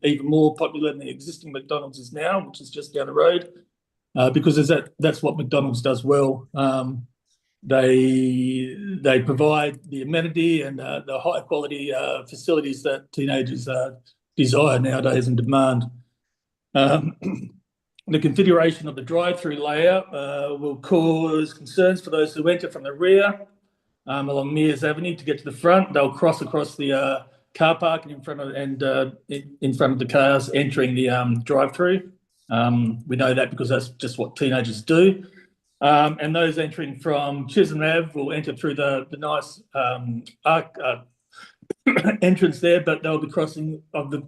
even more popular than the existing McDonald's is now, which is just down the road, because that's what McDonald's does well. They provide the amenity and the high quality facilities that teenagers desire nowadays and demand. The configuration of the drive-through layout will cause concerns for those who enter from the rear along Mears Avenue to get to the front. They'll cross across the car park in front of the cars entering the drive-through. We know that because that's just what teenagers do. And those entering from Chisholm Ave will enter through the nice arc entrance there, but they'll be crossing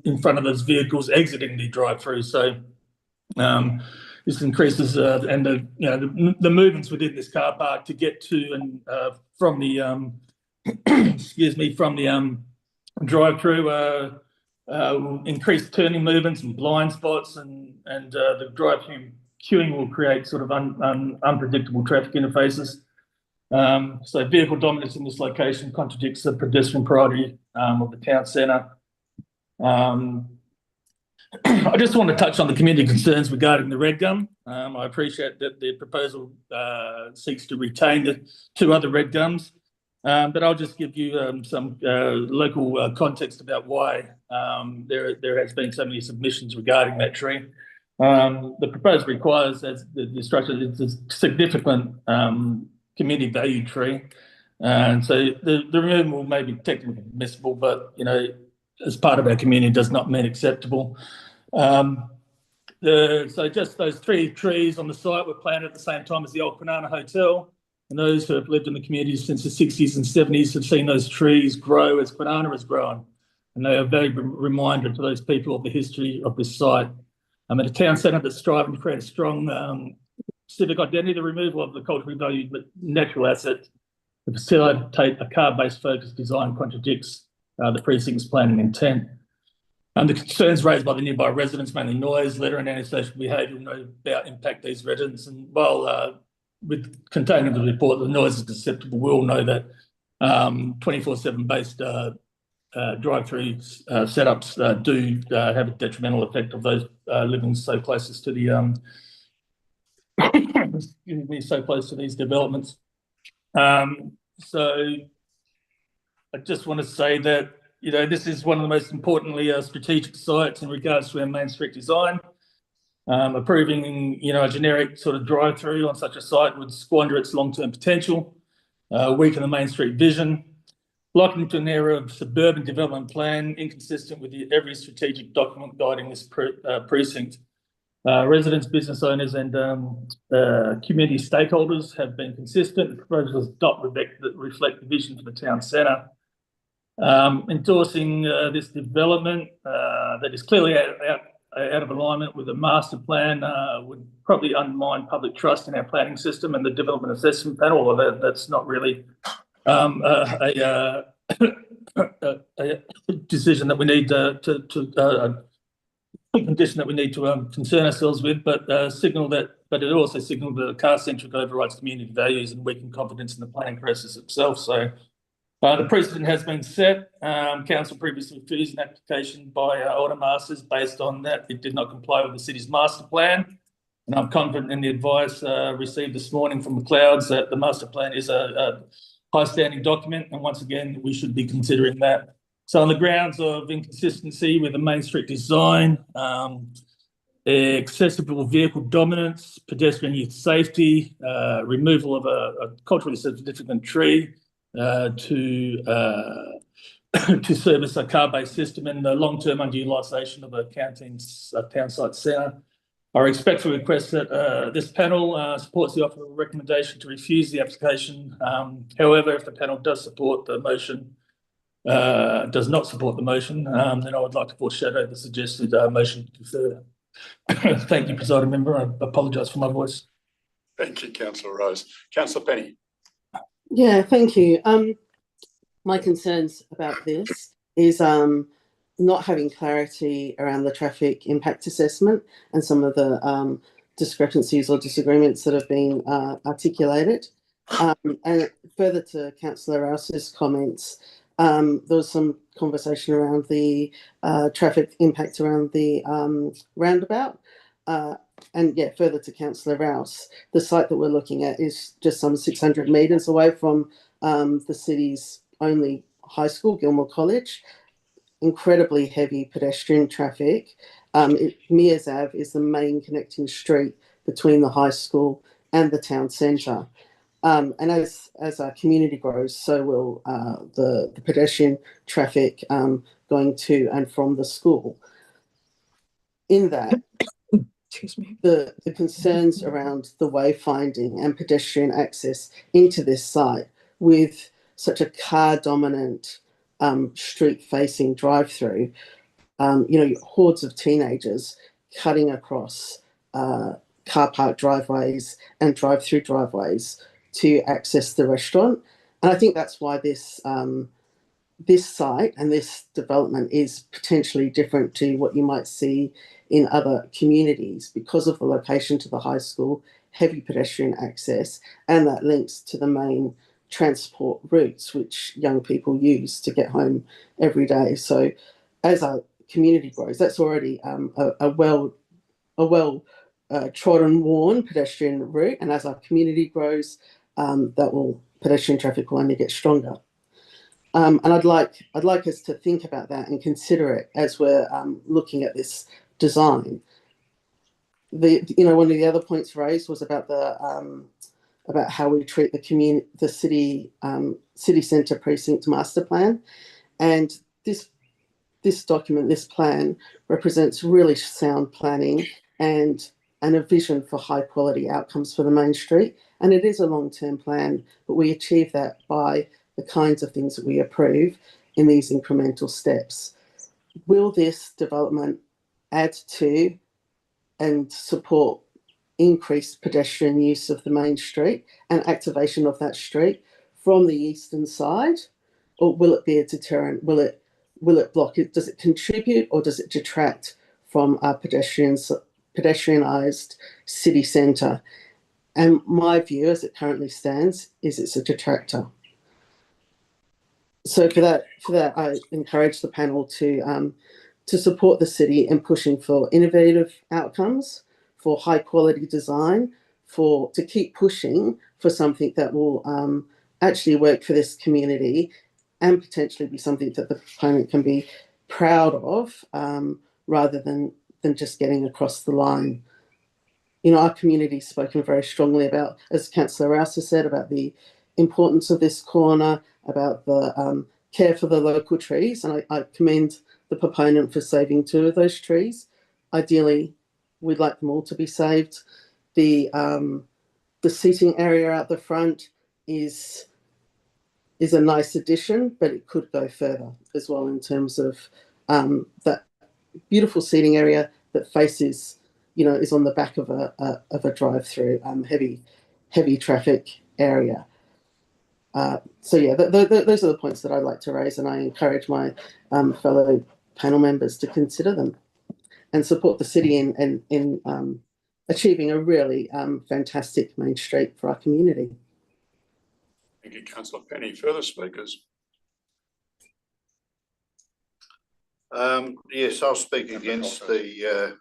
in front of those vehicles exiting the drive-through. So this increases and the movements within this car park to get to and from the drive-through will increase turning movements and blind spots, and the drive-through queuing will create sort of unpredictable traffic interfaces. So vehicle dominance in this location contradicts the pedestrian priority of the town centre. I just want to touch on the community concerns regarding the red gum. I appreciate that the proposal seeks to retain the two other red gums, but I'll just give you some local context about why there has been so many submissions regarding that tree. The proposal requires, as the structure, it's a significant community value tree, and so the removal may be technically permissible, but as part of our community does not mean acceptable. So just those 3 trees on the site were planted at the same time as the old Kwinana Hotel, and those who have lived in the community since the 60s and 70s have seen those trees grow as Kwinana has grown, and they are a valuable reminder to those people of the history of this site. At a town centre that's striving to create a strong civic identity, the removal of the culturally valued natural asset to facilitate a car-based focused design contradicts the precinct's planning intent. The concerns raised by the nearby residents, mainly noise, litter and antisocial behaviour, will no doubt impact these residents. And while with containing the report, the noise is acceptable, we all know that 24/7 based drive-through setups do have a detrimental effect of those living so closest to the so close to these developments. So I just want to say that this is one of the most importantly strategic sites in regards to our Main Street design. Approving, a generic sort of drive-through on such a site would squander its long-term potential, weaken the Main Street vision, lock into an era of suburban development plan inconsistent with every strategic document guiding this precinct. Residents, business owners and community stakeholders have been consistent. The proposals don't reflect the vision for the town centre. Endorsing this development that is clearly out of alignment with the master plan would probably undermine public trust in our planning system and the development assessment panel, although that's not really a decision that we need a condition that we need to concern ourselves with, but it also signalled that car-centric overrides community values and weakened confidence in the planning process itself. So the precedent has been set. Council previously refused an application by Alder Masters based on that it did not comply with the city's master plan. And I'm confident in the advice received this morning from McLeod's that the master plan is a high-standing document, and once again, we should be considering that. So on the grounds of inconsistency with the Main Street design, accessible vehicle dominance, pedestrian youth safety, removal of a culturally significant tree to service a car-based system, and the long-term underutilisation of a town site centre, I respectfully request that this panel supports the offer of a recommendation to refuse the application. However, if the panel does support the motion, does not support the motion, then I would like to foreshadow the suggested motion to defer. Thank you, Presiding Member. I apologise for my voice. Thank you, Councillor Rose. Councillor Penny. Yeah, thank you. My concerns about this is not having clarity around the traffic impact assessment and some of the discrepancies or disagreements that have been articulated. And further to Councillor Rouse's comments, there was some conversation around the traffic impact around the roundabout. And yeah, further to Councillor Rouse, the site that we're looking at is just some 600 metres away from the city's only high school, Gilmore College. Incredibly heavy pedestrian traffic. Mears Ave is the main connecting street between the high school and the town centre. And as our community grows, so will the pedestrian traffic going to and from the school. In that, excuse me, the concerns around the wayfinding and pedestrian access into this site with such a car-dominant street-facing drive-through, hordes of teenagers cutting across car park driveways and drive-through driveways to access the restaurant. And I think that's why this site and this development is potentially different to what you might see in other communities because of the location to the high school, heavy pedestrian access, and that links to the main transport routes which young people use to get home every day. So as our community grows, that's already a well trodden, worn pedestrian route, and as our community grows, pedestrian traffic will only get stronger. And I'd like us to think about that and consider it as we're looking at this design. One of the other points raised was about about how we treat the city centre precinct master plan, and this document, this plan, represents really sound planning and a vision for high quality outcomes for the Main Street. And it is a long-term plan, but we achieve that by the kinds of things that we approve in these incremental steps. Will this development add to and support increased pedestrian use of the Main Street and activation of that street from the eastern side, or will it be a deterrent? Will it block it? Does it contribute or does it detract from our pedestrianised city centre? And my view, as it currently stands, is it's a detractor. So for that, I encourage the panel to support the city in pushing for innovative outcomes, for high quality design, to keep pushing for something that will actually work for this community and potentially be something that the proponent can be proud of, rather than just getting across the line. You know, our community's spoken very strongly about, as Councillor Rouse has said, about the importance of this corner, about the care for the local trees, and I commend the proponent for saving 2 of those trees. Ideally, we'd like them all to be saved. The seating area out the front is a nice addition, but it could go further as well in terms of that beautiful seating area that faces, you know, is on the back of a drive-through heavy traffic area. So yeah, those are the points that I'd like to raise, and I encourage my fellow panel members to consider them and support the city in achieving a really fantastic main street for our community. Thank you, Councillor Penny. Further speakers? Yes, I'll speak against the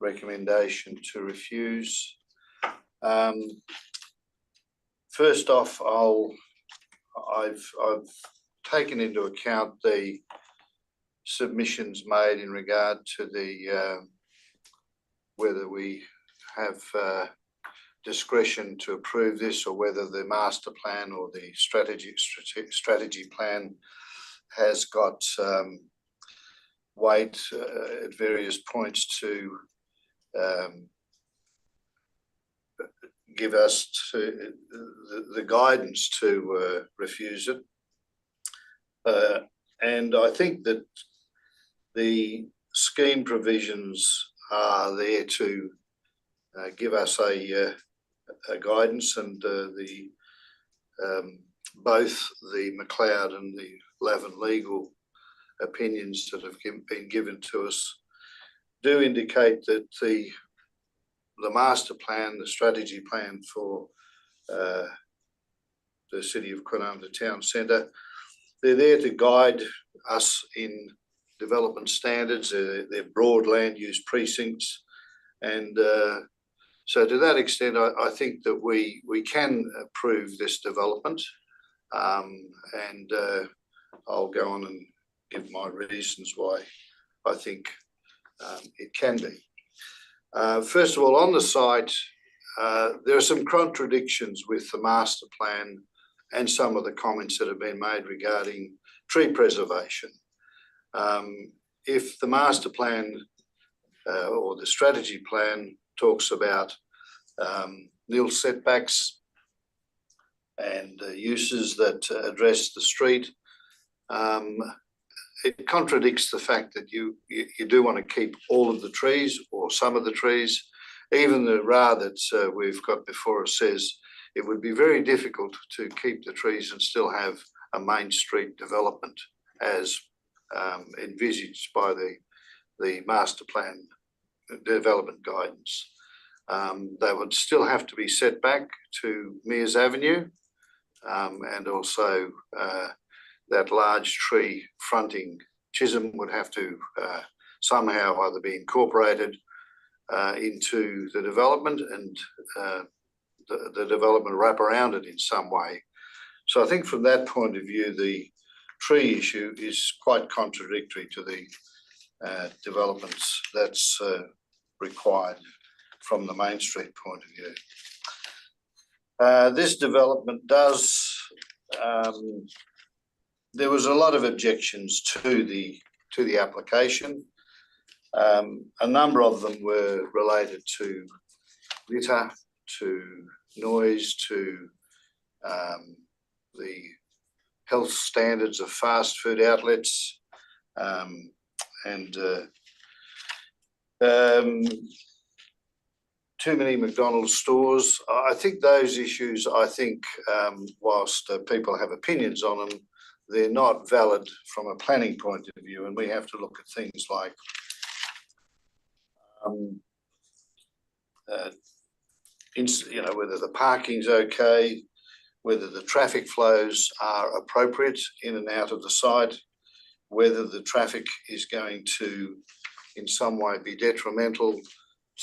recommendation to refuse. First off, I've taken into account the submissions made in regard to the whether we have discretion to approve this, or whether the master plan or the strategy plan has got weight at various points to give us the guidance to refuse it. And I think that the scheme provisions are there to give us a guidance, and both the McLeod and the Lavin legal opinions that have been given to us do indicate that the master plan, the strategy plan for the city of Kwinana, the town centre, they're there to guide us in development standards. They're broad land use precincts, and so to that extent, I think that we can approve this development, and I'll go on and give my reasons why I think it can be. First of all, on the site, there are some contradictions with the master plan and some of the comments that have been made regarding tree preservation. If the master plan or the strategy plan talks about nil setbacks and uses that address the street, it contradicts the fact that you do want to keep all of the trees or some of the trees. Even the RA that we've got before us says it would be very difficult to keep the trees and still have a main street development as envisaged by the master plan development guidance. They would still have to be set back to Mears Avenue, and also that large tree fronting Chisholm would have to somehow either be incorporated into the development and the development wrap around it in some way. So I think from that point of view, the tree issue is quite contradictory to the developments that's required from the Main Street point of view. This development does, there was a lot of objections to the application. A number of them were related to litter, to noise, to the health standards of fast food outlets, and too many McDonald's stores. I think those issues, whilst people have opinions on them, they're not valid from a planning point of view, and we have to look at things like whether the parking's okay, whether the traffic flows are appropriate in and out of the site, whether the traffic is going to in some way be detrimental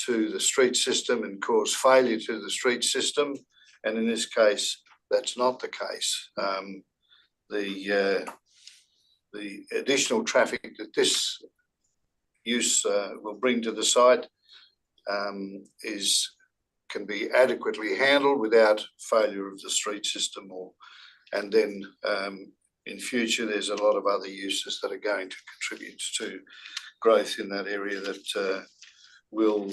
to the street system and cause failure to the street system. And in this case, that's not the case. the additional traffic that this use will bring to the site can be adequately handled without failure of the street system, and then in future there's a lot of other uses that are going to contribute to growth in that area that will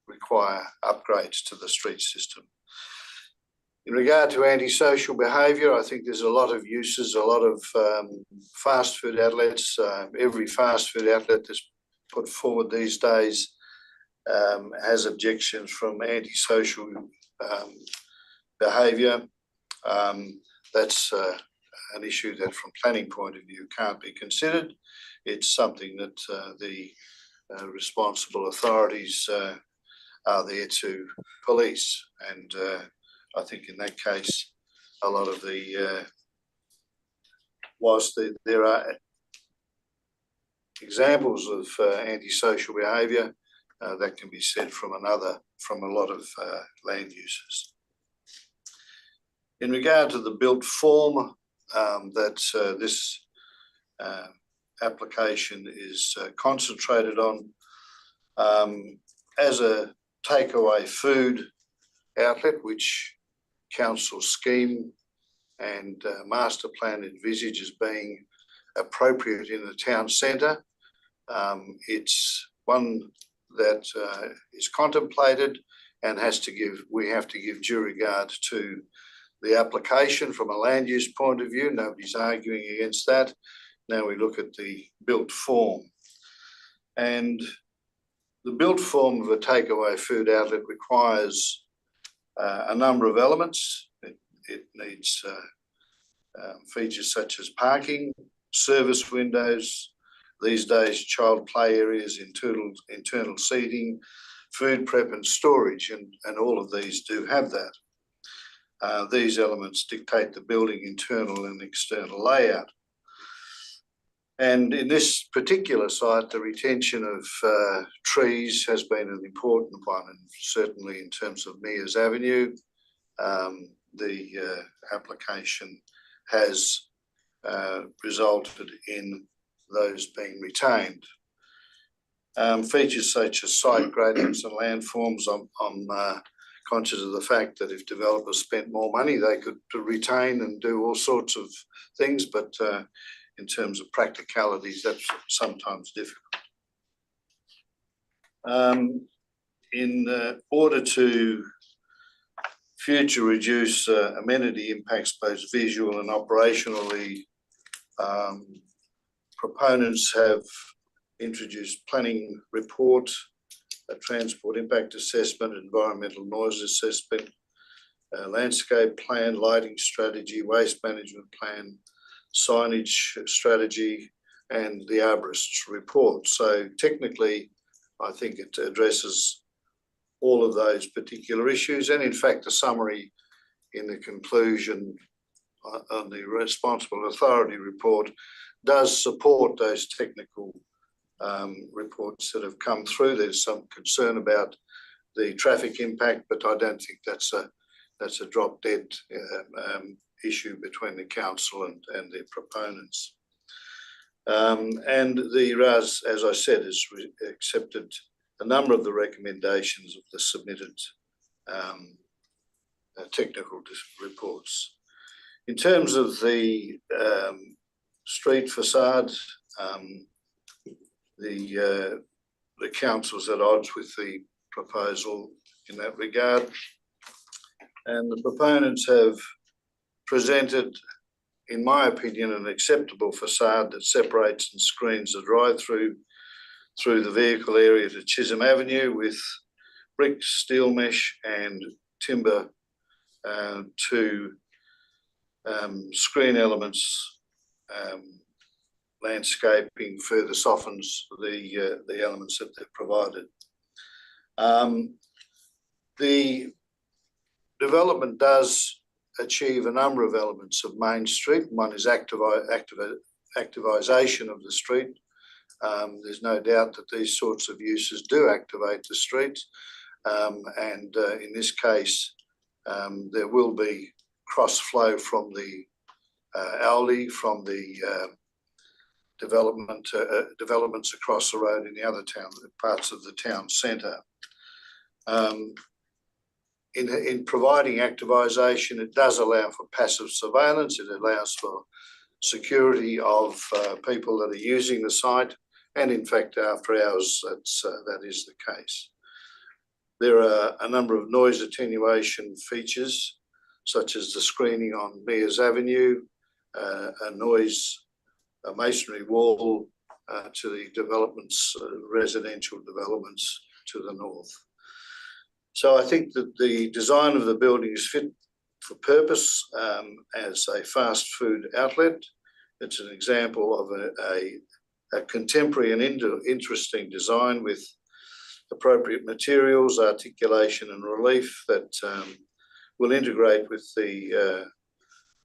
require upgrades to the street system. In regard to antisocial behaviour, I think there's a lot of uses, a lot of fast food outlets. Every fast food outlet that's put forward these days has objections from antisocial behaviour. That's an issue that from planning point of view can't be considered. It's something that the responsible authorities are there to police, and I think in that case a lot of the whilst there are examples of antisocial behaviour, that can be said from a lot of land uses. In regard to the built form that this application is concentrated on, as a takeaway food outlet, which council scheme and master plan envisage as being appropriate in the town centre, it's one that is contemplated and we have to give due regard to the application from a land use point of view. Nobody's arguing against that. Now we look at the built form. And the built form of a takeaway food outlet requires a number of elements. It needs features such as parking, service windows, these days child play areas, internal seating, food prep and storage, and all of these do have that. These elements dictate the building internal and external layout. And in this particular site, the retention of trees has been an important one, and certainly in terms of Mears Avenue, the application has resulted in those being retained. Features such as site gradients and landforms, I'm conscious of the fact that if developers spent more money, they could retain and do all sorts of things, but in terms of practicalities, that's sometimes difficult. In order to future reduce amenity impacts, both visual and operationally, proponents have introduced planning report, a transport impact assessment, environmental noise assessment, landscape plan, lighting strategy, waste management plan, signage strategy, and the arborist's report. So technically, I think it addresses all of those particular issues. And in fact, the summary in the conclusion on the responsible authority report does support those technical reports that have come through. There's some concern about the traffic impact, but I don't think that's a drop dead issue between the council and their proponents. And the RAS, as I said, has accepted a number of the recommendations of the submitted technical reports. In terms of the street facade, the council's at odds with the proposal in that regard, and the proponents have presented, in my opinion, an acceptable facade that separates and screens the drive-through through the vehicle area to Chisholm Avenue with brick, steel mesh and timber to screen elements. Landscaping further softens the elements that they've provided. The development does achieve a number of elements of Main Street. One is activisation of the street. There's no doubt that these sorts of uses do activate the street, and in this case, there will be cross flow from the Aldi, from the developments across the road in the other parts of the town centre. In providing activisation, it does allow for passive surveillance. It allows for security of people that are using the site, and in fact, after hours, that is the case. There are a number of noise attenuation features, such as the screening on Mears Avenue, a masonry wall to the developments, residential developments to the north. So I think that the design of the building is fit for purpose as a fast food outlet. It's an example of a contemporary and interesting design with appropriate materials, articulation and relief that will integrate with the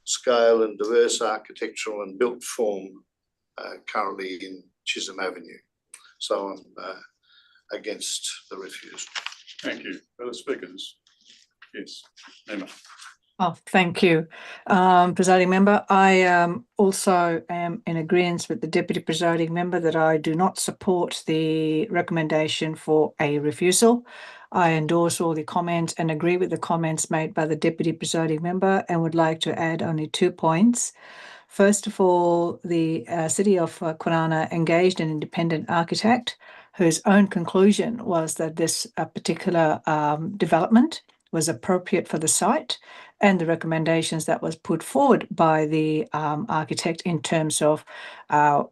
scale and diverse architectural and built form currently in Chisholm Avenue. So I'm against the refusal. Thank you. Other speakers? Yes, Emma. Oh, thank you. Presiding member, I also am in agreement with the deputy presiding member that I do not support the recommendation for a refusal. I endorse all the comments and agree with the comments made by the deputy presiding member and would like to add only 2 points. First of all, the City of Kwinana engaged an independent architect whose own conclusion was that this particular development was appropriate for the site, and the recommendations that was put forward by the architect in terms of the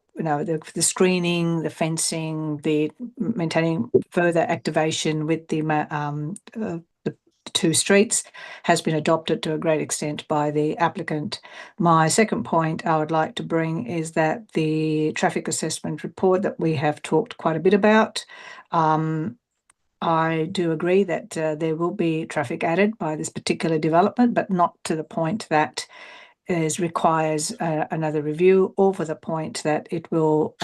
screening, the fencing, the maintaining further activation with the 2 streets has been adopted to a great extent by the applicant. My second point I would like to bring is that the traffic assessment report that we have talked quite a bit about, I do agree that there will be traffic added by this particular development, but not to the point that requires another review, or for the point that it will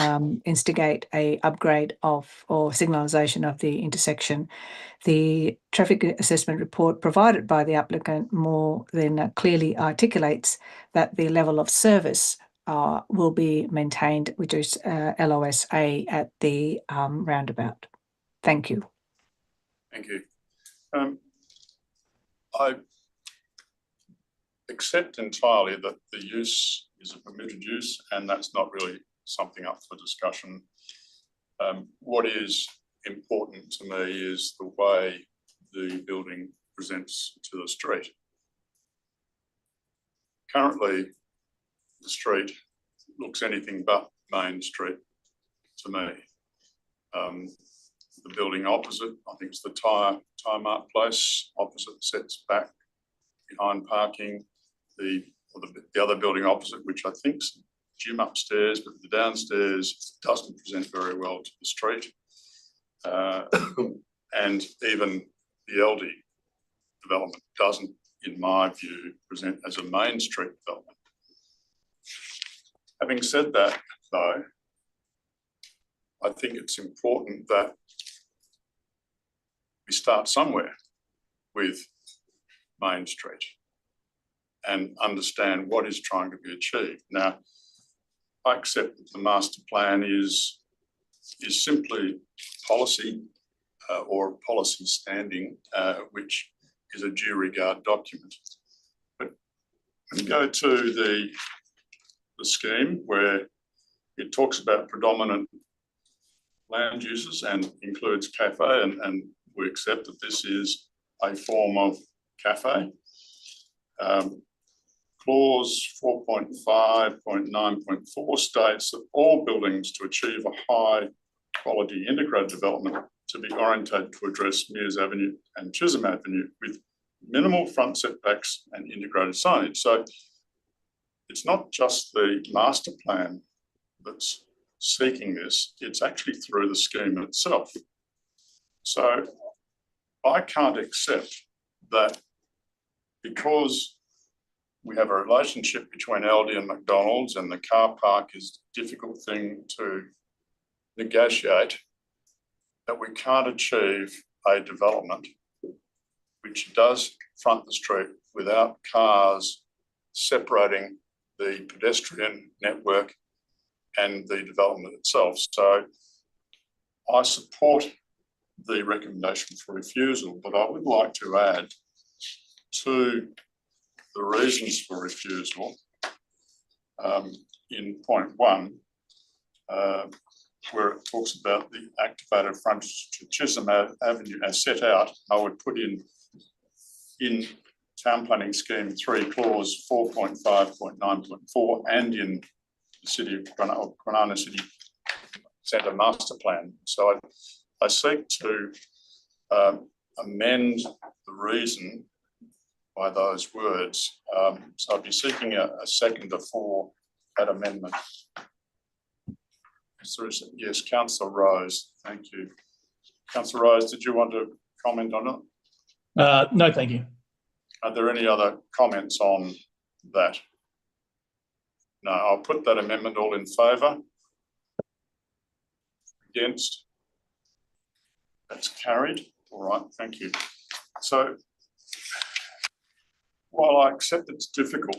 instigate a upgrade of or signalisation of the intersection. The traffic assessment report provided by the applicant more than clearly articulates that the level of service will be maintained, which is LOSA at the roundabout. Thank you. Thank you. I accept entirely that the use is a permitted use, and that's not really something up for discussion. What is important to me is the way the building presents to the street. Currently, the street looks anything but Main Street to me. The building opposite, I think it's the Tyre Mart Place opposite, sets back behind parking. The other building opposite, which I think's gym upstairs, but the downstairs doesn't present very well to the street. And even the Aldi development doesn't, in my view, present as a Main Street development. Having said that, though, I think it's important that we start somewhere with Main Street and understand what is trying to be achieved. Now, I accept that the master plan is simply policy or policy standing, which is a due regard document. But when you go to the scheme where it talks about predominant land uses and includes cafe, and we accept that this is a form of cafe. Clause 4.5.9.4 states that all buildings to achieve a high quality integrated development to be oriented to address Mears Avenue and Chisholm Avenue with minimal front setbacks and integrated signage. So it's not just the master plan that's seeking this, it's actually through the scheme itself. So I can't accept that because we have a relationship between Aldi and McDonald's and the car park is a difficult thing to negotiate, that we can't achieve a development which does front the street without cars separating the pedestrian network and the development itself. So I support the recommendation for refusal, but I would like to add to the reasons for refusal in point 1, where it talks about the activated frontage to Chisholm Avenue as set out. I would put in Town Planning Scheme 3 clause 4.5.9.4 and in the City of Kwinana City Centre Master Plan. So I seek to amend the reason by those words. So I'd be seeking a seconder for that amendment. Yes, Councillor Rose, thank you. Councillor Rose, did you want to comment on it? No, thank you. Are there any other comments on that? No, I'll put that amendment. All in favour? Against? That's carried. All right, thank you. So while I accept it's difficult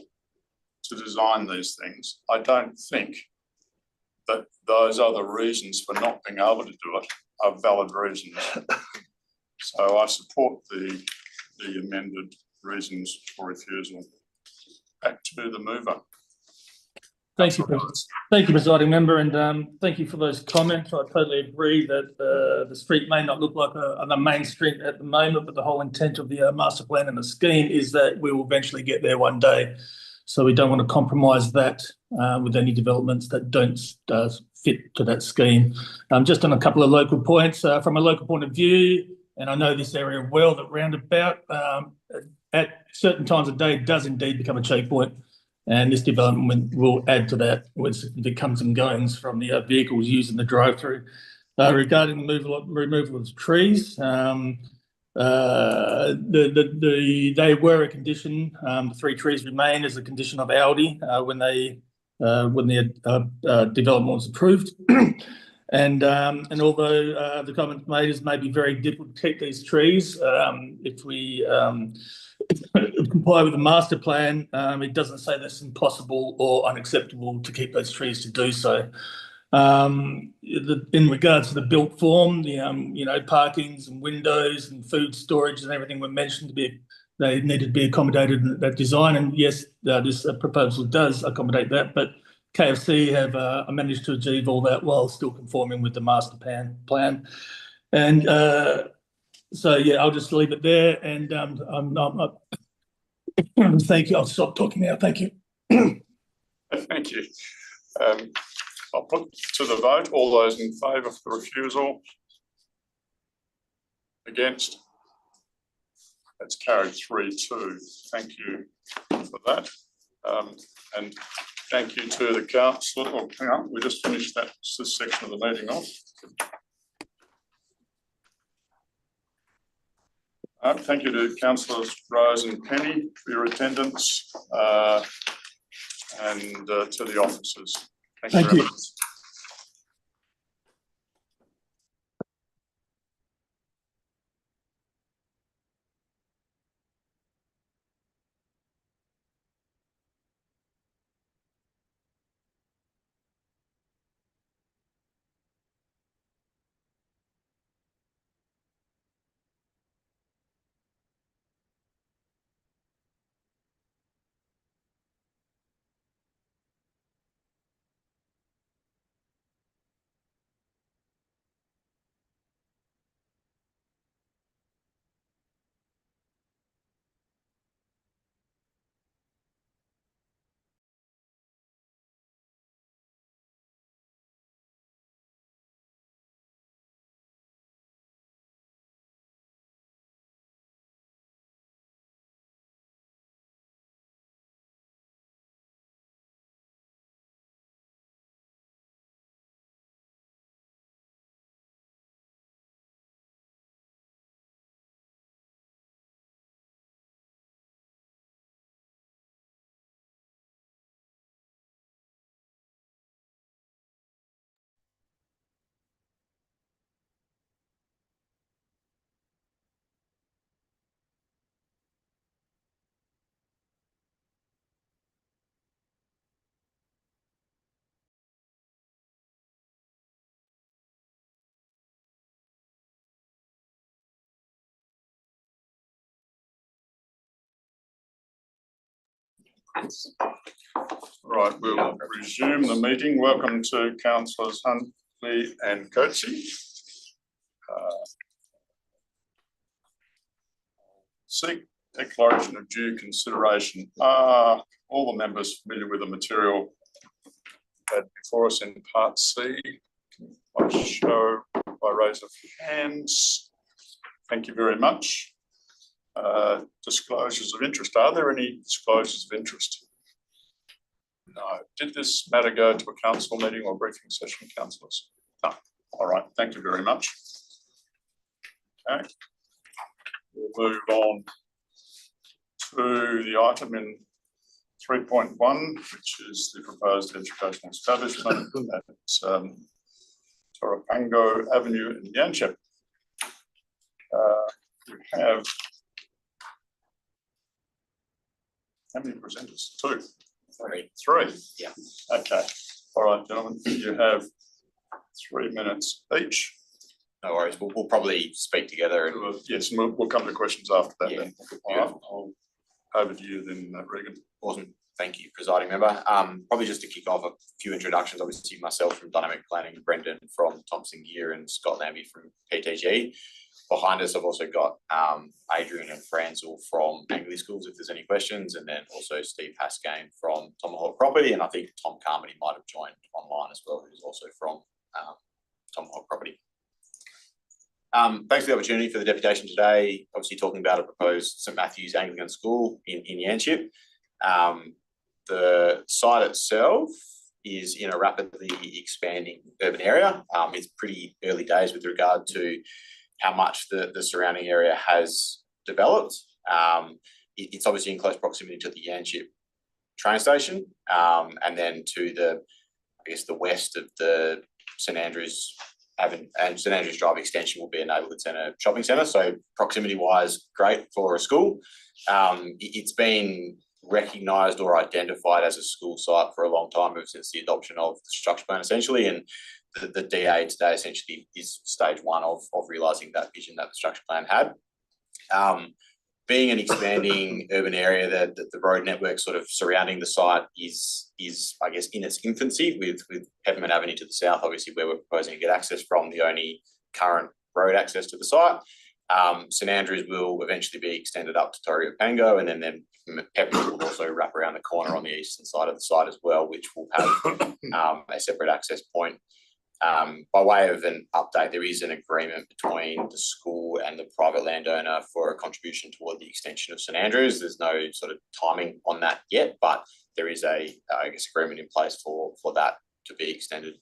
to design these things, I don't think that those other reasons for not being able to do it are valid reasons. So I support the amended reasons for refusal. Back to the mover. Thank you, Presiding Member, and thank you for those comments. I totally agree that the street may not look like a main street at the moment, but the whole intent of the master plan and the scheme is that we will eventually get there one day. So we don't want to compromise that with any developments that don't fit to that scheme. Just on a couple of local points, from a local point of view, and I know this area well, that roundabout at certain times of day does indeed become a choke point. And this development will add to that with the comes and goings from the vehicles using the drive-through. Regarding the removal of trees, they were a condition. The 3 trees remain as a condition of Aldi when the development was approved. And although the comment made is maybe very difficult to keep these trees, if we comply with the master plan, it doesn't say that's impossible or unacceptable to keep those trees to do so. In regards to the built form, the parkings and windows and food storage and everything were mentioned to be, they needed to be accommodated in that design. And yes, this proposal does accommodate that, but KFC have managed to achieve all that while still conforming with the master plan. And so, yeah, I'll just leave it there. And thank you. I'll stop talking now. Thank you. Thank you. I'll put to the vote. All those in favour of the refusal? Against? That's carried 3-2. Thank you for that. And thank you to the council. Oh, hang on, we just finished this section of the meeting off. Thank you to Councillors Rose and Penny for your attendance and to the officers. Thank you very much. Right, we'll resume the meeting. Welcome to councillors Huntley and Coetzee. Seek declaration of due consideration. Are all the members familiar with the material that before us in part C? I'll show by raise of hands. Thank you very much. Disclosures of interest. Are there any disclosures of interest? No. Did this matter go to a council meeting or briefing session, councillors? No. All right. Thank you very much. Okay. We'll move on to the item in 3.1, which is the proposed educational establishment at Torapango Avenue in Yanchep. We have how many presenters? Two. Three. Yeah. Okay. All right, gentlemen. You have 3 minutes each. No worries. We'll probably speak together. And yes, and we'll come to questions after that. Yeah, then. All right, I'll over to you then, Regan. Awesome. Thank you, presiding member. Probably just to kick off a few introductions, obviously myself from Dynamic Planning, Brendan from Thompson Gear and Scott Lambie from PTG. Behind us, I've also got Adrian and Franzel from Angley Schools, if there's any questions, and then also Steve Haskane from Tomahawk Property, and I think Tom Carmody might have joined online as well, who's also from Tomahawk Property. Thanks for the opportunity for the deputation today. Obviously talking about a proposed St Matthew's Anglican School in Yanchep. The site itself is in a rapidly expanding urban area. It's pretty early days with regard to how much the surrounding area has developed. It's obviously in close proximity to the Yanchep train station, and then to the west of the St Andrews Avenue and St Andrews Drive extension will be a neighbourhood centre shopping centre. So proximity wise, great for a school. It's been recognised or identified as a school site for a long time since the adoption of the structure plan essentially, and the DA today essentially is stage one of realising that vision that the structure plan had. Being an expanding urban area, the road network sort of surrounding the site is I guess in its infancy, with Peppermint Avenue to the south, obviously where we're proposing to get access from, the only current road access to the site. St Andrews will eventually be extended up to Torapango, and then Peppermint will also wrap around the corner on the eastern side of the site as well, which will have a separate access point. By way of an update, there is an agreement between the school and the private landowner for a contribution toward the extension of St Andrews. There's no sort of timing on that yet, but there is a agreement in place for that to be extended.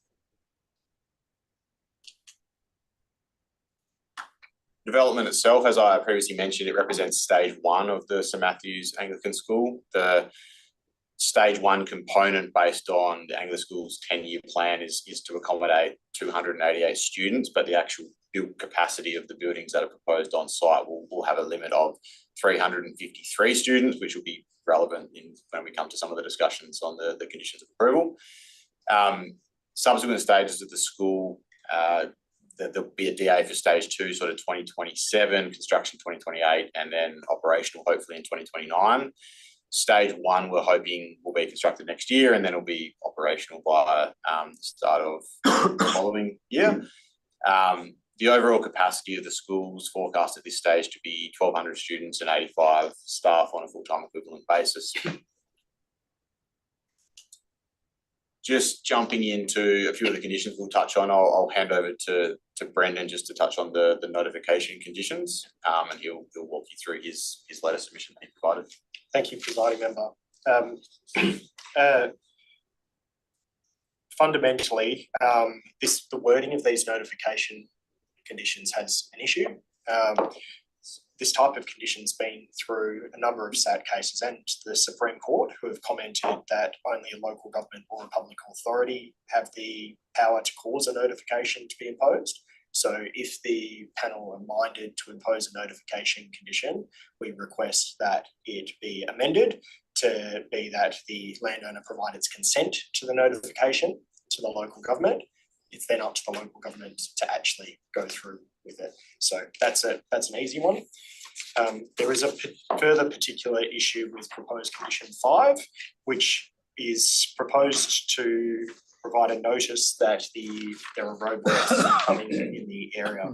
Development itself, as I previously mentioned, it represents stage one of the St Matthew's Anglican School. The stage one component based on the Anglican School's 10-year plan is to accommodate 288 students, but the actual build capacity of the buildings that are proposed on site will have a limit of 353 students, which will be relevant when we come to some of the discussions on the conditions of approval. Subsequent stages of the school, there'll be a DA for stage two, sort of 2027, construction 2028, and then operational hopefully in 2029. Stage one, we're hoping will be constructed next year, and then it'll be operational by the start of the following year. The overall capacity of the school is forecast at this stage to be 1,200 students and 85 staff on a full-time equivalent basis. Just jumping into a few of the conditions we'll touch on, I'll hand over to Brendan just to touch on the notification conditions, and he'll walk you through his letter submission that he provided. Thank you, presiding member. Fundamentally, the wording of these notification conditions has an issue. This type of condition's been through a number of SAT cases and the Supreme Court, who have commented that only a local government or a public authority have the power to cause a notification to be imposed. So if the panel are minded to impose a notification condition, we request that it be amended to be that the landowner provide its consent to the notification to the local government. It's then up to the local government to actually go through with it. So that's an easy one. There is a further particular issue with proposed condition 5, which is proposed to provide a notice that there are roadworks coming in the area.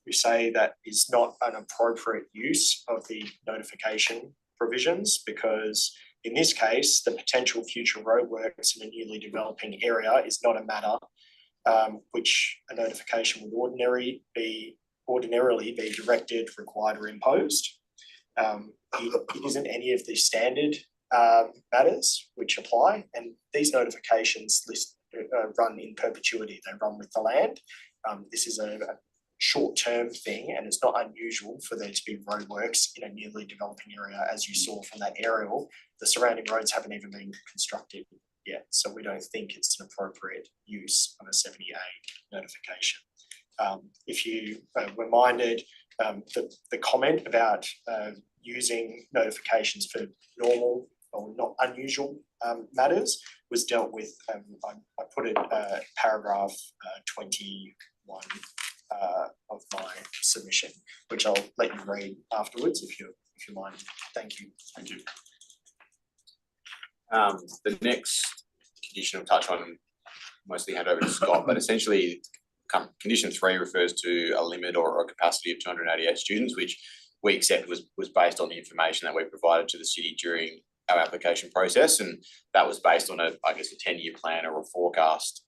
We say that is not an appropriate use of the notification provisions, because in this case, the potential future roadworks in a newly developing area is not a matter which a notification would ordinarily be directed, required, or imposed. It isn't any of the standard matters which apply, and these notifications run in perpetuity. They run with the land. This is a short-term thing, and it's not unusual for there to be roadworks in a newly developing area. As you saw from that aerial, the surrounding roads haven't even been constructed yet, so we don't think it's an appropriate use of a 70A notification. If you were minded, the comment about using notifications for normal or not unusual matters was dealt with. I put it paragraph 21 of my submission, which I'll let you read afterwards if you mind. Thank you. Thank you. The next condition I'll touch on, mostly hand over to Scott, but essentially condition 3 refers to a limit or a capacity of 288 students, which we accept was based on the information that we provided to the city during our application process, and that was based on a 10-year plan or a forecast.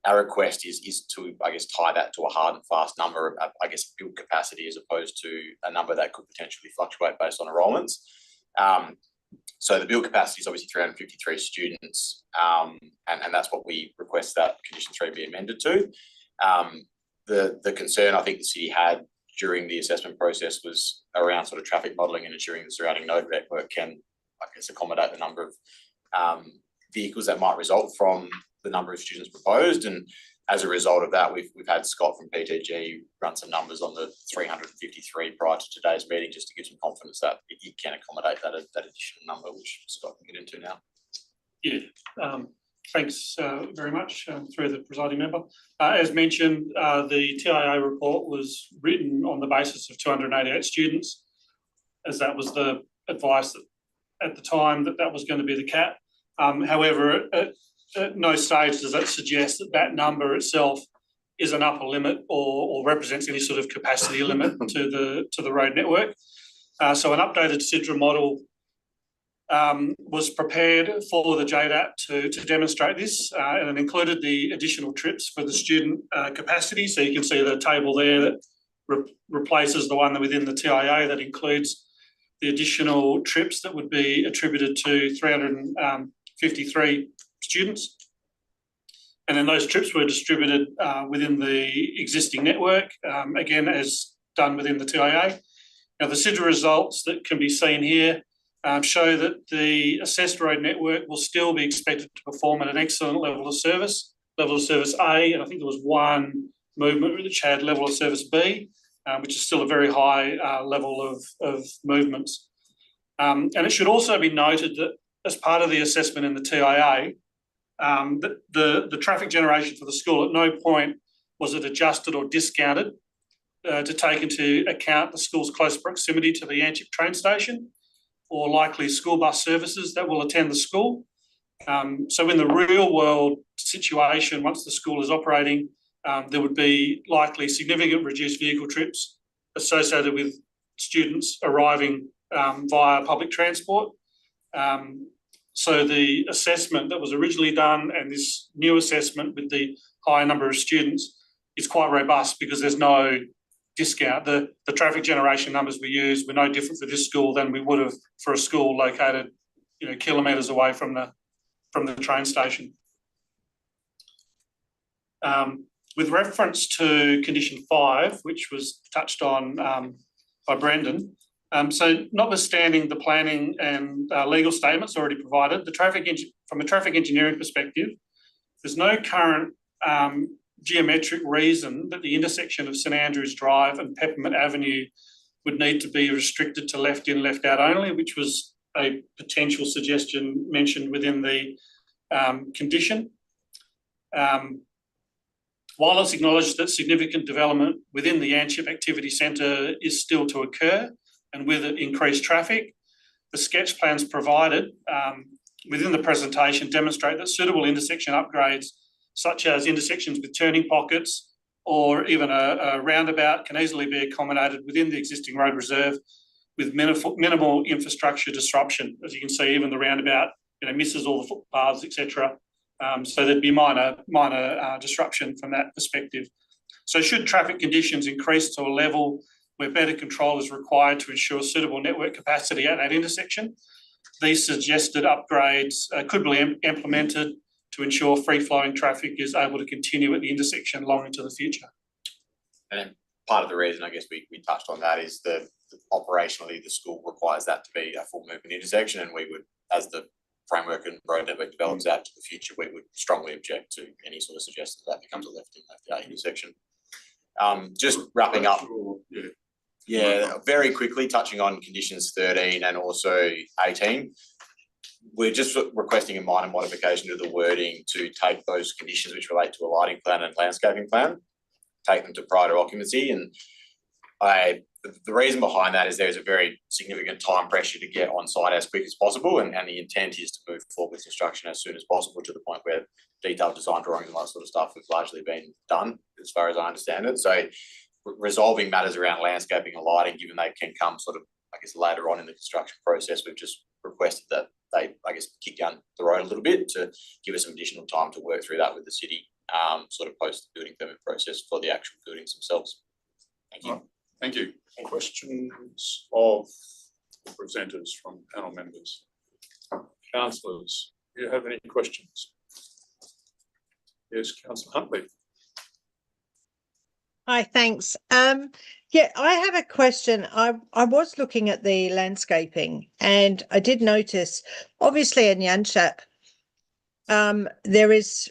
Our request is to, tie that to a hard and fast number of, build capacity, as opposed to a number that could potentially fluctuate based on enrolments. So the build capacity is obviously 353 students, and that's what we request that condition 3 be amended to. The concern I think the city had during the assessment process was around sort of traffic modelling and ensuring the surrounding node network can, accommodate the number of vehicles that might result from the number of students proposed. And as a result of that, we've had Scott from PTG run some numbers on the 353 prior to today's meeting, just to give some confidence that it can accommodate that additional number, which Scott can get into now. Yeah, thanks very much through the presiding member. As mentioned, the TIA report was written on the basis of 288 students, as that was the advice at the time that was going to be the cap. However, at no stage does that suggest that number itself is an upper limit or represents any sort of capacity limit to the road network. So an updated SIDRA model was prepared for the JDAP to demonstrate this, and it included the additional trips for the student capacity. So you can see the table there that replaces the one within the TIA that includes the additional trips that would be attributed to 353 students. And then those trips were distributed within the existing network, again, as done within the TIA. Now, the SIDRA results that can be seen here show that the assessed road network will still be expected to perform at an excellent level of service A, and I think there was one movement which had level of service B, which is still a very high level of movements. And it should also be noted that as part of the assessment in the TIA, the traffic generation for the school at no point was it adjusted or discounted to take into account the school's close proximity to the Yanchep train station or likely school bus services that will attend the school. So in the real world situation, once the school is operating, there would be likely significant reduced vehicle trips associated with students arriving via public transport. So the assessment that was originally done and this new assessment with the higher number of students is quite robust because there's no discount. The traffic generation numbers we use were no different for this school than we would have for a school located, kilometres away from the train station. With reference to condition 5, which was touched on by Brendan, so notwithstanding the planning and legal statements already provided, from a traffic engineering perspective, there's no current geometric reason that the intersection of St Andrews Drive and Peppermint Avenue would need to be restricted to left in, left out only, which was a potential suggestion mentioned within the condition. While it's acknowledged that significant development within the Yanchep Activity Centre is still to occur, and with it increased traffic, the sketch plans provided within the presentation demonstrate that suitable intersection upgrades, such as intersections with turning pockets or even a roundabout, can easily be accommodated within the existing road reserve with minimal infrastructure disruption. As you can see, even the roundabout, misses all the footpaths, etc. So there'd be minor disruption from that perspective. So should traffic conditions increase to a level where better control is required to ensure suitable network capacity at that intersection, these suggested upgrades could be implemented to ensure free-flowing traffic is able to continue at the intersection long into the future. And part of the reason, I guess, we touched on that is that operationally the school requires that to be a full movement intersection, and we would, as the framework and road network develops out to the future, we would strongly object to any sort of suggestion that becomes a left-in, left-out intersection. Just wrapping up, very quickly touching on conditions 13 and also 18. We're just requesting a minor modification to the wording to take those conditions which relate to a lighting plan and landscaping plan, take them to prior to occupancy. And the reason behind that is there's a very significant time pressure to get on site as quick as possible, and the intent is to move forward with construction as soon as possible, to the point where detailed design drawings and that sort of stuff have largely been done, as far as I understand it. So resolving matters around landscaping and lighting, given they can come sort of, I guess, later on in the construction process, we've just requested that they, I guess, kick down the road a little bit to give us some additional time to work through that with the city, sort of post the building permit process for the actual buildings themselves. Thank you. Right. Thank you. Questions of the presenters from panel members? Councillors, do you have any questions? Yes, Councillor Huntley. Hi, thanks. Yeah, I have a question. I was looking at the landscaping, and I did notice, obviously in Yanchep, there is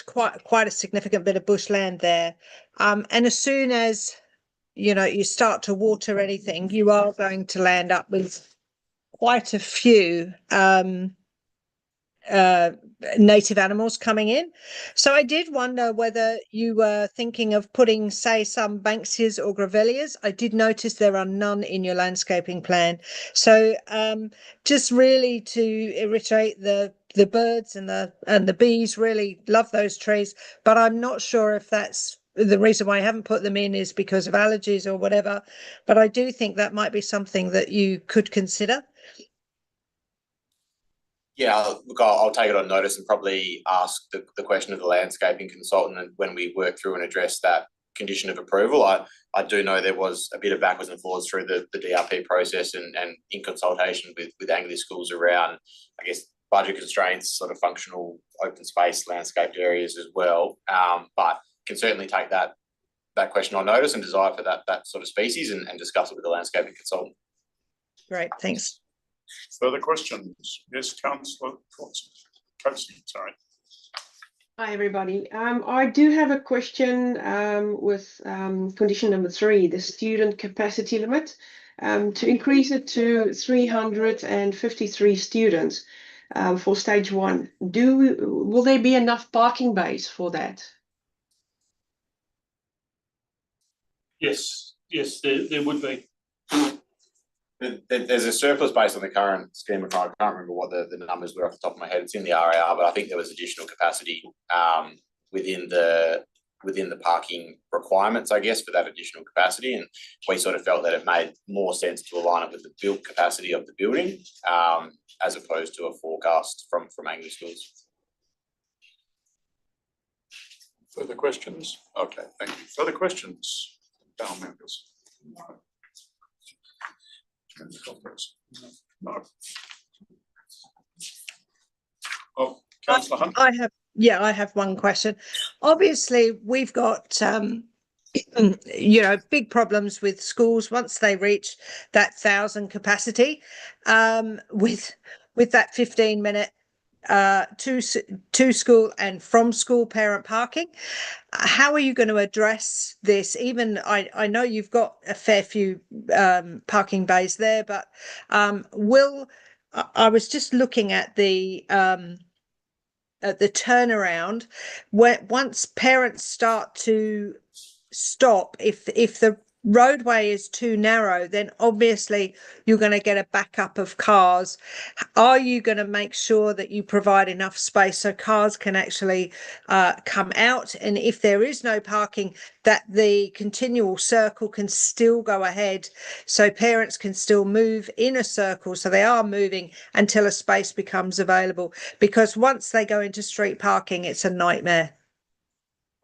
quite a significant bit of bushland there, and as soon as you start to water anything, you are going to land up with quite a few native animals coming in. So I did wonder whether you were thinking of putting, say, some Banksias or Grevilleas. I did notice there are none in your landscaping plan. So just really to reiterate, the birds and the bees really love those trees, but I'm not sure if that's the reason why I haven't put them in is because of allergies or whatever. But I do think that might be something that you could consider. Yeah, look, I'll take it on notice and probably ask the question of the landscaping consultant when we work through and address that condition of approval. I do know there was a bit of backwards and forwards through the DRP process and in consultation with Anglian schools around, I guess, budget constraints, sort of functional open space landscaped areas as well. But can certainly take that question on notice and desire for that sort of species and discuss it with the landscaping consultant. Great, thanks. Further questions? Yes, Councillor Coatsy, sorry. Hi, everybody. I do have a question with condition number 3, the student capacity limit, to increase it to 353 students for stage 1. Will there be enough parking bays for that? Yes, there would be. There's a surplus based on the current scheme. I can't remember what the numbers were off the top of my head. It's in the RAR, but I think there was additional capacity within the parking requirements, I guess, for that additional capacity. And we sort of felt that it made more sense to align it with the built capacity of the building as opposed to a forecast from Anglian schools. Further questions? Okay, thank you. Further questions, panel members? No. No. Oh, Councillor Hunt. I have one question. Obviously, we've got big problems with schools once they reach that 1,000 capacity, with that 15-minute to school and from school parent parking. How are you going to address this? Even I know you've got a fair few parking bays there, but I was just looking at the the turnaround, once parents start to stop, if the roadway is too narrow, then obviously you're going to get a backup of cars. Are you going to make sure that you provide enough space so cars can actually come out? And if there is no parking, that the continual circle can still go ahead, so parents can still move in a circle, so they are moving until a space becomes available, because once they go into street parking, it's a nightmare.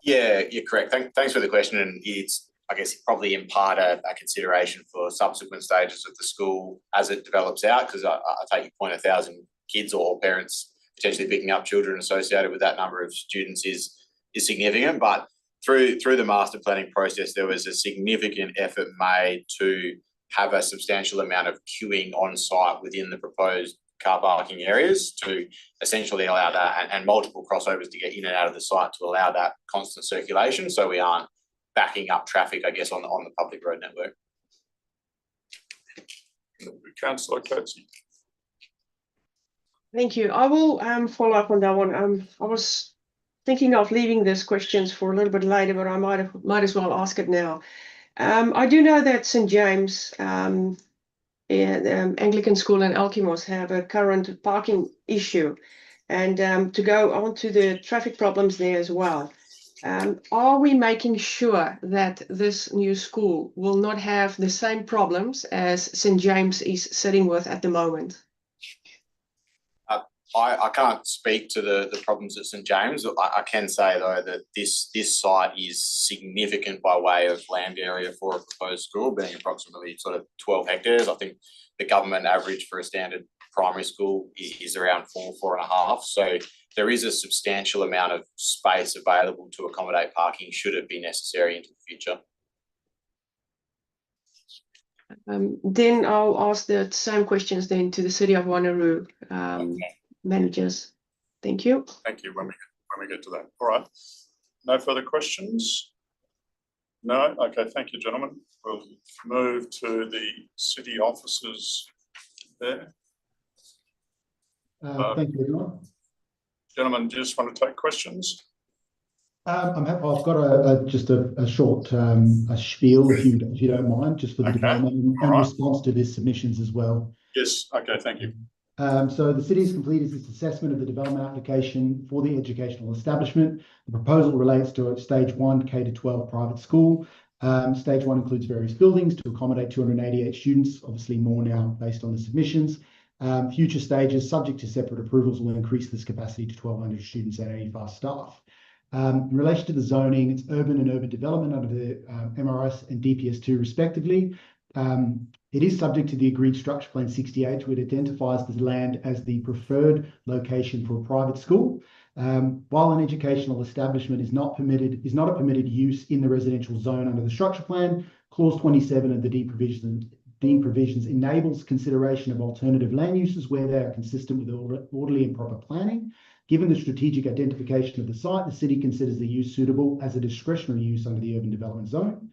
Yeah, you're correct. Thanks for the question, and it's, I guess, probably in part a consideration for subsequent stages of the school as it develops out, because I take your point, 1,000 kids or parents potentially picking up children associated with that number of students is significant. But through the master planning process, there was a significant effort made to have a substantial amount of queuing on site within the proposed car parking areas to essentially allow that, and multiple crossovers to get in and out of the site to allow that constant circulation, so we aren't backing up traffic, I guess, on the public road network. Councillor Coetzee. Thank you. I will follow up on that one. I was thinking of leaving these questions for a little bit later, but I might as well ask it now. I do know that St. James Anglican School and Alkimos have a current parking issue, and to go on to the traffic problems there as well. Are we making sure that this new school will not have the same problems as St. James is sitting with at the moment? I can't speak to the problems at St. James. I can say, though, that this site is significant by way of land area for a proposed school, being approximately sort of 12 hectares. I think the government average for a standard primary school is around 4.5. So there is a substantial amount of space available to accommodate parking should it be necessary into the future. Then I'll ask the same questions then to the City of Wanneroo managers. Thank you. Thank you. When we get to that. All right. No further questions? No? Okay, thank you, gentlemen. We'll move to the city officers there. Thank you, everyone. Gentlemen, do you just want to take questions? I've got just a short spiel, if you don't mind, just for the development and response to these submissions as well. Yes. Okay. Thank you. So the city has completed its assessment of the development application for the educational establishment. The proposal relates to a stage 1 K-12 private school. Stage 1 includes various buildings to accommodate 288 students, obviously more now based on the submissions. Future stages, subject to separate approvals, will increase this capacity to 1,200 students and 85 staff. In relation to the zoning, it's urban and urban development under the MRS and DPS2 respectively. It is subject to the agreed structure plan 68, which identifies the land as the preferred location for a private school. While an educational establishment is not a permitted use in the residential zone under the structure plan, clause 27 of the deed provisions enables consideration of alternative land uses where they are consistent with orderly and proper planning. Given the strategic identification of the site, the city considers the use suitable as a discretionary use under the urban development zone.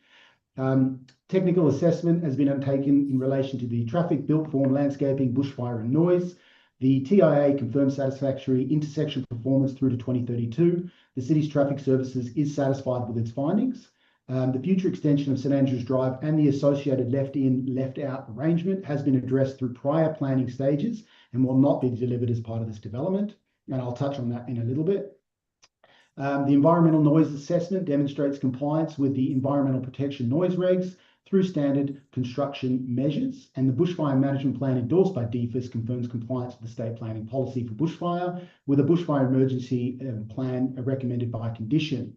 Technical assessment has been undertaken in relation to the traffic, built form, landscaping, bushfire and noise. The TIA confirms satisfactory intersection performance through to 2032. The city's traffic services is satisfied with its findings. The future extension of St Andrews Drive and the associated left-in, left-out arrangement has been addressed through prior planning stages and will not be delivered as part of this development. And I'll touch on that in a little bit. The environmental noise assessment demonstrates compliance with the environmental protection noise regs through standard construction measures, and the bushfire management plan endorsed by DFIS confirms compliance with the state planning policy for bushfire, with a bushfire emergency plan recommended by condition.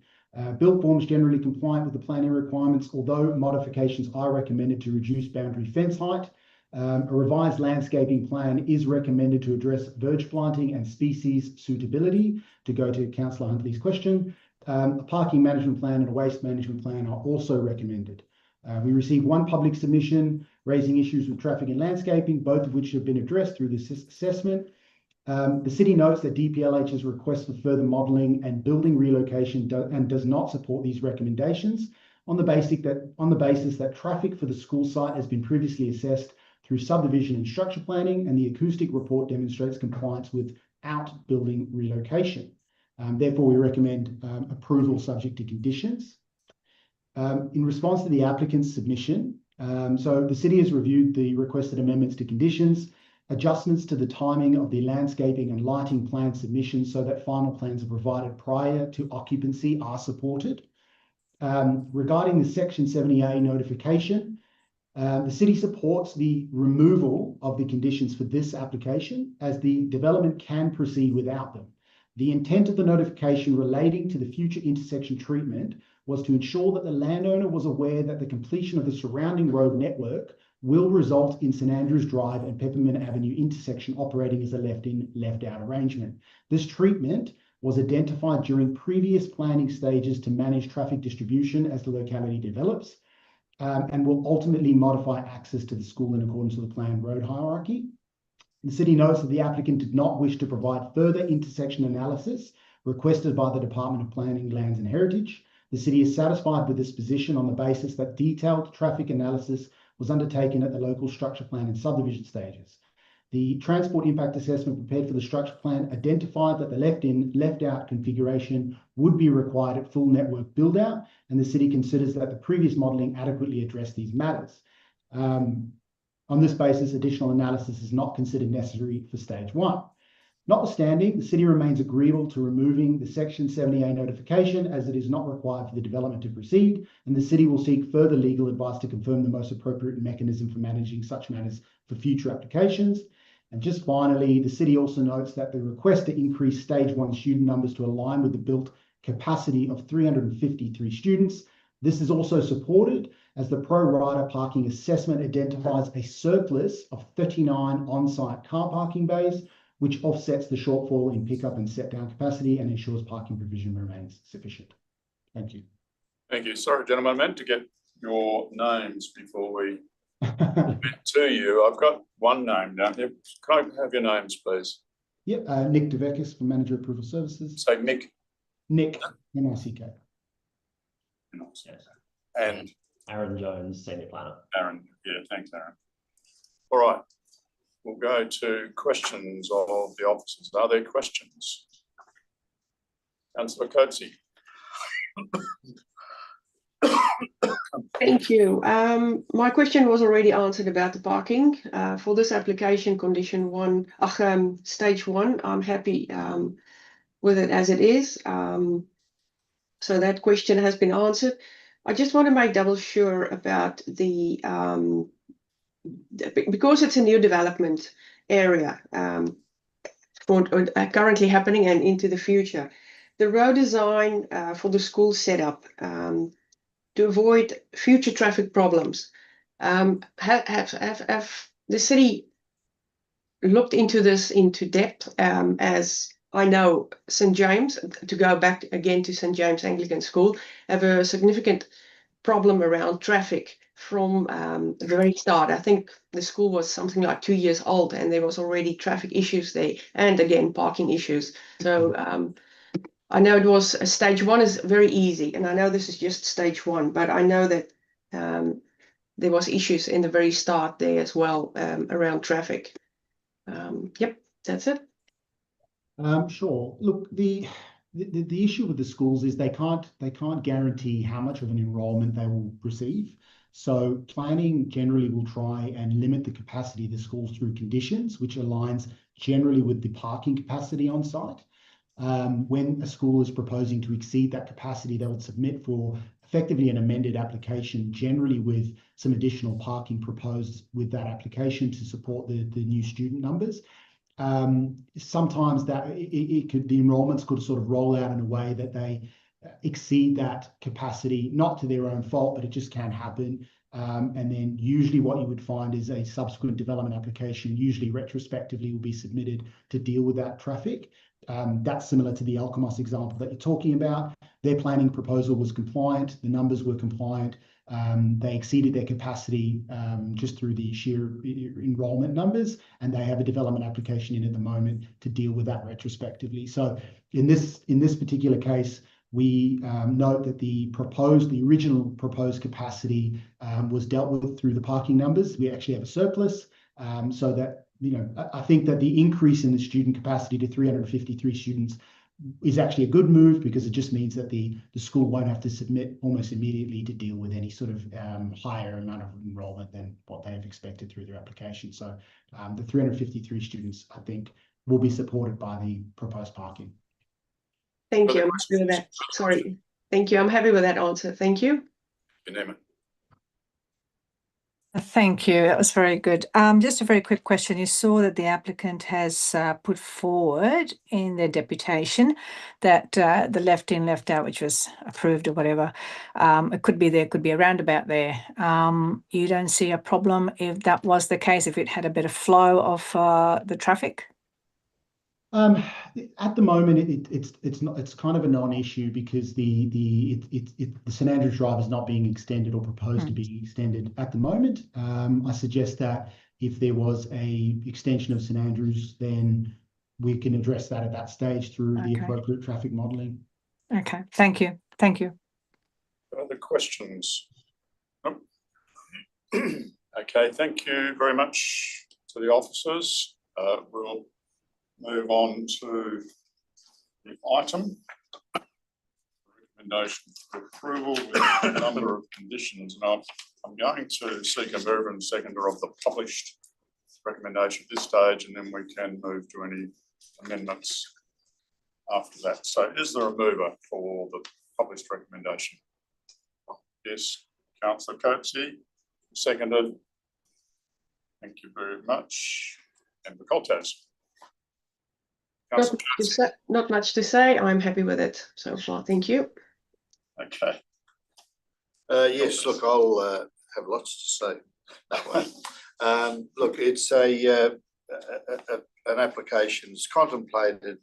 Built forms generally compliant with the planning requirements, although modifications are recommended to reduce boundary fence height. A revised landscaping plan is recommended to address verge planting and species suitability, to go to Councillor Huntley's question. A parking management plan and a waste management plan are also recommended. We received one public submission raising issues with traffic and landscaping, both of which have been addressed through this assessment. The city notes that DPLH's request for further modelling and building relocation does not support these recommendations on the basis that traffic for the school site has been previously assessed through subdivision and structure planning, and the acoustic report demonstrates compliance without building relocation. Therefore, we recommend approval subject to conditions. In response to the applicant's submission, so the city has reviewed the requested amendments to conditions, adjustments to the timing of the landscaping and lighting plan submissions so that final plans are provided prior to occupancy are supported. Regarding the Section 70A notification, the city supports the removal of the conditions for this application as the development can proceed without them. The intent of the notification relating to the future intersection treatment was to ensure that the landowner was aware that the completion of the surrounding road network will result in St Andrews Drive and Peppermint Avenue intersection operating as a left-in, left-out arrangement. This treatment was identified during previous planning stages to manage traffic distribution as the locality develops, and will ultimately modify access to the school in accordance with the planned road hierarchy. The city notes that the applicant did not wish to provide further intersection analysis requested by the Department of Planning, Lands and Heritage. The city is satisfied with this position on the basis that detailed traffic analysis was undertaken at the local structure plan and subdivision stages. The transport impact assessment prepared for the structure plan identified that the left-in, left-out configuration would be required at full network build-out, and the city considers that the previous modelling adequately addressed these matters. On this basis, additional analysis is not considered necessary for stage 1. Notwithstanding, the city remains agreeable to removing the Section 70A notification as it is not required for the development to proceed, and the city will seek further legal advice to confirm the most appropriate mechanism for managing such matters for future applications. And just finally, the city also notes that the request to increase stage 1 student numbers to align with the built capacity of 353 students. This is also supported as the pro rata parking assessment identifies a surplus of 39 on-site car parking bays, which offsets the shortfall in pickup and set down capacity and ensures parking provision remains sufficient. Thank you. Thank you. Sorry, gentlemen, I meant to get your names before we get to you. I've got one name down here. Can I have your names, please? Yep, Nick Devekis from Manager Approval Services. Say Nick. Nick, N-I-C-K. And Aaron Jones, Senior Planner. Aaron, yeah, thanks, Aaron. All right, we'll go to questions of the officers. Are there questions? Councillor Coetzee. Thank you. My question was already answered about the parking. For this application, condition 1, stage 1, I'm happy with it as it is. So that question has been answered. I just want to make double sure about the, because it's a new development area currently happening and into the future, the road design for the school setup to avoid future traffic problems. Have the city looked into this into depth, as I know St James, to go back again to St James Anglican School, have a significant problem around traffic from the very start. I think the school was something like 2 years old and there was already traffic issues there and again parking issues. So I know it was stage 1 is very easy, and I know this is just stage 1, but I know that there was issues in the very start there as well around traffic. Yep, that's it. Sure. Look, the issue with the schools is they can't guarantee how much of an enrolment they will receive. So planning generally will try and limit the capacity of the schools through conditions, which aligns generally with the parking capacity on site. When a school is proposing to exceed that capacity, they would submit for effectively an amended application, generally with some additional parking proposed with that application to support the new student numbers. Sometimes that the enrolments could sort of roll out in a way that they exceed that capacity, not to their own fault, but it just can happen. And then usually what you would find is a subsequent development application, usually retrospectively, will be submitted to deal with that traffic. That's similar to the Alkimos example that you're talking about. Their planning proposal was compliant, the numbers were compliant, they exceeded their capacity just through the sheer enrolment numbers, and they have a development application in at the moment to deal with that retrospectively. So in this particular case, we note that the original proposed capacity was dealt with through the parking numbers. We actually have a surplus, so that, I think that the increase in the student capacity to 353 students is actually a good move because it just means that the school won't have to submit almost immediately to deal with any sort of higher amount of enrolment than what they have expected through their application. So the 353 students, I think, will be supported by the proposed parking. Thank you. I'm happy with that. Sorry. Thank you. I'm happy with that answer. Thank you. Thank you. That was very good. Just a very quick question. You saw that the applicant has put forward in their deputation that the left in, left out, which was approved or whatever, it could be there, could be a roundabout there. You don't see a problem if that was the case, if it had a better flow of the traffic? At the moment, it's kind of a non-issue because the St Andrews Drive is not being extended or proposed to be extended at the moment. I suggest that if there was a extension of St Andrews, then we can address that at that stage through the appropriate traffic modelling. Okay, thank you. Thank you. Other questions? Nope. Okay, thank you very much to the officers. We'll move on to the item. Recommendation for approval with a number of conditions. Now, I'm going to seek a mover and seconder of the published recommendation at this stage, and then we can move to any amendments after that. So is there a mover for the published recommendation? Yes, Councillor Coetzee, seconded. Thank you very much. And Coltaz. Not much to say. I'm happy with it so far. Thank you. Okay. Yes, look, I'll have lots to say that way. Look, it's an application that's contemplated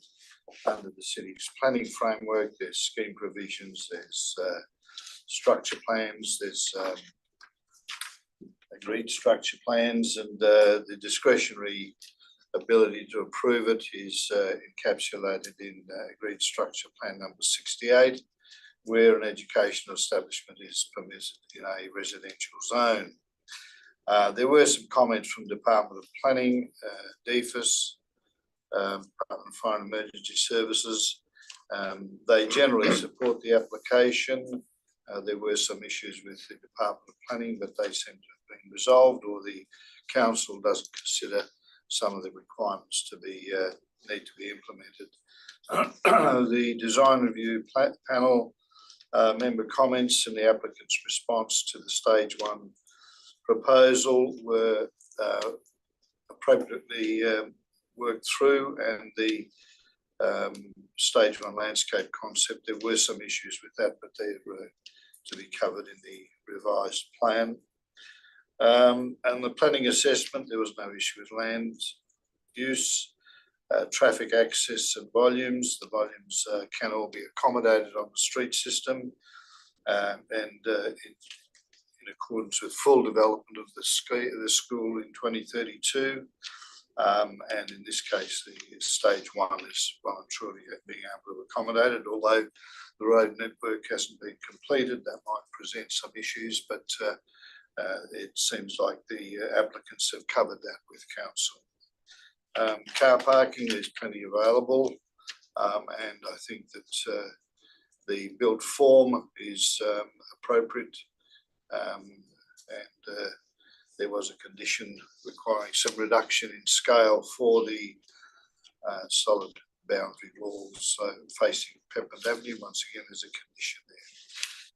under the city's planning framework. There's scheme provisions, there's structure plans, there's agreed structure plans, and the discretionary ability to approve it is encapsulated in agreed structure plan number 68, where an educational establishment is permitted in a residential zone. There were some comments from Department of Planning, DFIS, Department of Fire and Emergency Services. They generally support the application. There were some issues with the Department of Planning, but they seem to have been resolved, or the council doesn't consider some of the requirements to be need to be implemented. The design review panel member comments and the applicant's response to the stage 1 proposal were appropriately worked through, and the stage 1 landscape concept, there were some issues with that, but they were to be covered in the revised plan. And the planning assessment, there was no issue with land use, traffic access and volumes. The volumes can all be accommodated on the street system, and in accordance with full development of the school in 2032. And in this case, the stage 1 is well and truly being able to accommodate it, although the road network hasn't been completed. That might present some issues, but it seems like the applicants have covered that with council. Car parking, there's plenty available, and I think that the built form is appropriate, and there was a condition requiring some reduction in scale for the solid boundary walls facing Peppermint Avenue. Once again, there's a condition there.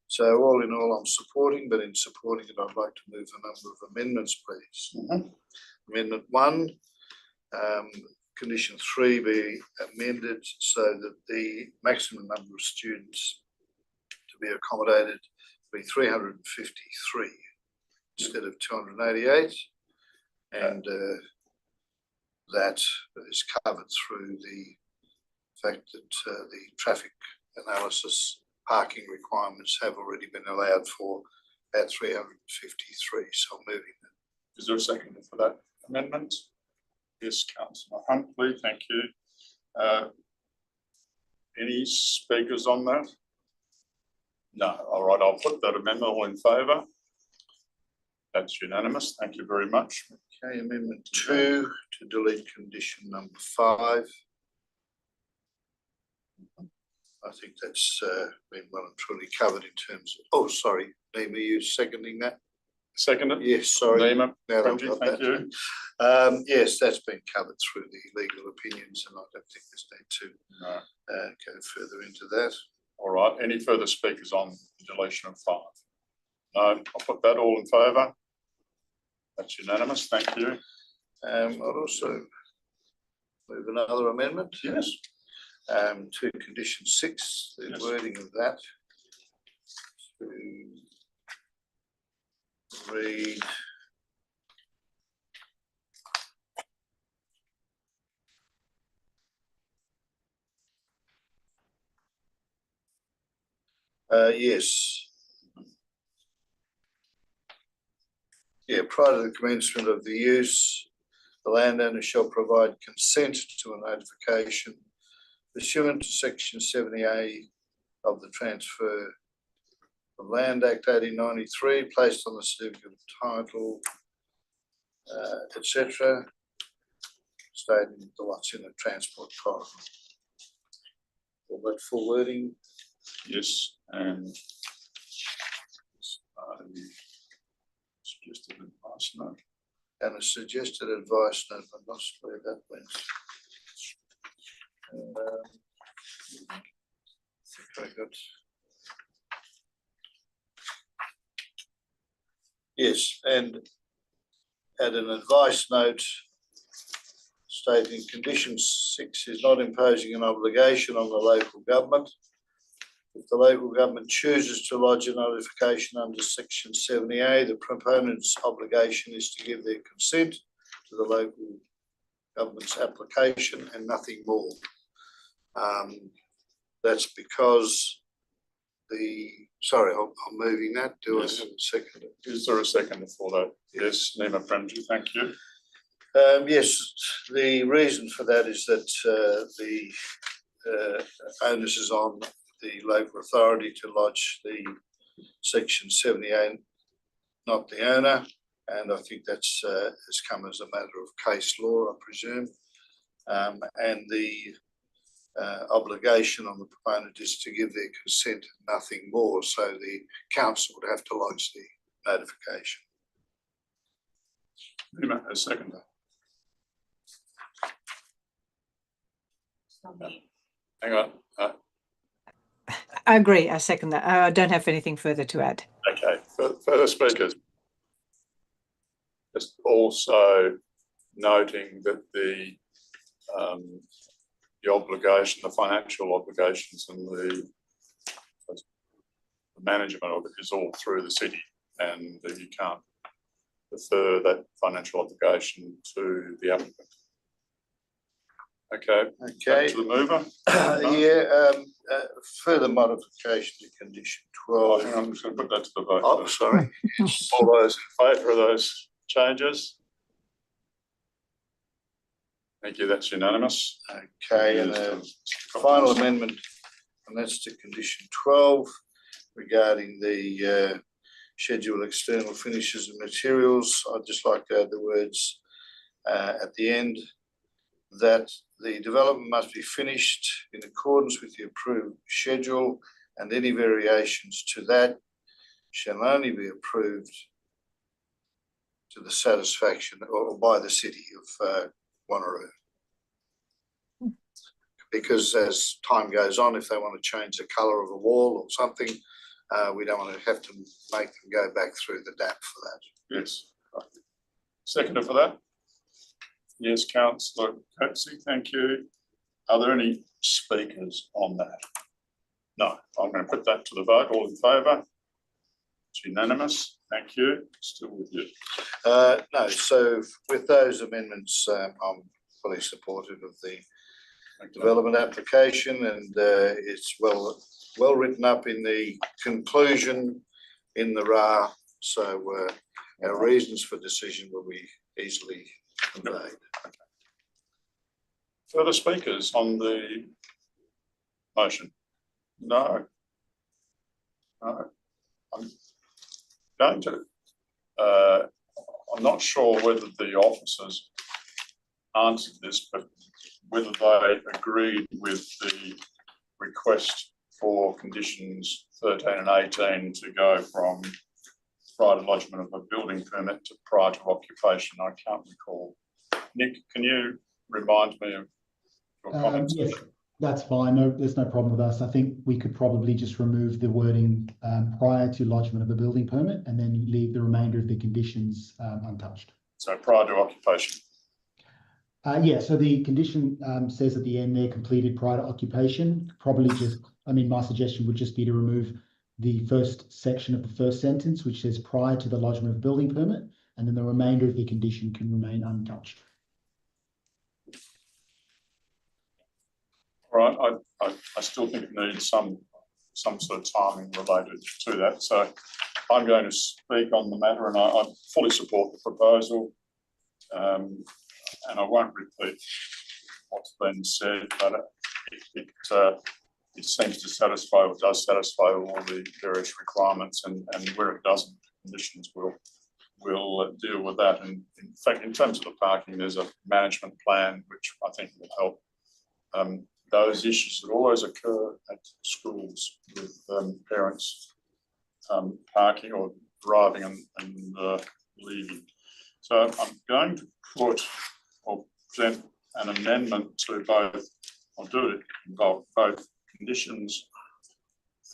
So all in all, I'm supporting, but in supporting it, I'd like to move a number of amendments, please. Amendment 1, condition 3 be amended so that the maximum number of students to be accommodated be 353 instead of 288, and that is covered through the fact that the traffic analysis parking requirements have already been allowed for at 353. So I'm moving that. Is there a second for that amendment? Yes, Councillor Huntley, thank you. Any speakers on that? No. All right, I'll put that amendment. All in favour? That's unanimous. Thank you very much. Okay, amendment 2 to delete condition number 5. I think that's been well and truly covered in terms of, oh, sorry, Neema, you seconding that? Seconded? Yes, sorry. Neema, Now that I've Premji, got thank that. you. Yes, that's been covered through the legal opinions, and I don't think there's need to No. go further into that. All right, any further speakers on the deletion of 5? No, I'll put that all in favour. That's unanimous, thank you. I'd also move another amendment. Yes. To condition 6, the wording of that to read yes. Yeah, prior to the commencement of the use, the landowner shall provide consent to a notification pursuant to section 70A of the Transfer of Land Act 1893, placed on the certificate of title, etc., stating the what's in the transport corridor. All that full wording? Yes, and suggested advice note. And a suggested advice note, I must where that went. I got. Yes, and add an advice note stating condition 6 is not imposing an obligation on the local government. If the local government chooses to lodge a notification under section 70A, the proponent's obligation is to give their consent to the local government's application and nothing more. That's because sorry, I'm moving that. Do Yes. I have a second? Is there a second for that? Yes, Neema Premji, thank you. Yes, the reason for that is that the onus is on the local authority to lodge the section 78, not the owner, and I think that's has come as a matter of case law, I presume, and the obligation on the proponent is to give their consent and nothing more, so the council would have to lodge the notification. Neema, a second. Hang on. I agree. I second that. I don't have anything further to add. Okay, further speakers. Just also noting that the obligation, the financial obligations and the management of it is all through the city, and you can't defer that financial obligation to the applicant. Okay. Okay. Back to the mover. Further modification to condition 12. Hang on, I'm just going to put that to the vote. Oh, sorry. All those in favour of those changes? Thank you, that's unanimous. Okay, and a final amendment, and that's to condition 12 regarding the schedule external finishes and materials. I'd just like to add the words at the end that the development must be finished in accordance with the approved schedule, and any variations to that shall only be approved to the satisfaction or by the city of Wanneroo. Because as time goes on, if they want to change the colour of a wall or something, we don't want to have to make them go back through the DAP for that. Yes. Seconder for that? Yes, Councillor Coetzee, thank you. Are there any speakers on that? No, I'm going to put that to the vote. All in favour? It's unanimous. Thank you. Still with you. No, so with those amendments, I'm fully supportive of the development application, and it's well written up in the conclusion in the RA, so our reasons for decision will be easily conveyed. Further speakers on the motion? No. No. I'm going to, I'm not sure whether the officers answered this, but whether they agreed with the request for conditions 13 and 18 to go from prior to lodgement of a building permit to prior to occupation. I can't recall. Nick, can you remind me of your comments? Yes, that's fine. No, there's no problem with us. I think we could probably just remove the wording prior to lodgement of a building permit and then leave the remainder of the conditions untouched. So prior to occupation. Yeah, so the condition says at the end there, completed prior to occupation. Probably just, I mean, my suggestion would just be to remove the first section of the first sentence, which says prior to the lodgement of building permit, and then the remainder of the condition can remain untouched. Right, I still think it needs some sort of timing related to that. So I'm going to speak on the matter, and I fully support the proposal. And I won't repeat what's been said, but it seems to satisfy or does satisfy all the various requirements, and where it doesn't, conditions will deal with that. And in fact, in terms of the parking, there's a management plan which I think will help those issues that always occur at schools with parents parking or driving and leaving. So I'm going to put or present an amendment to both, I'll do it involve both conditions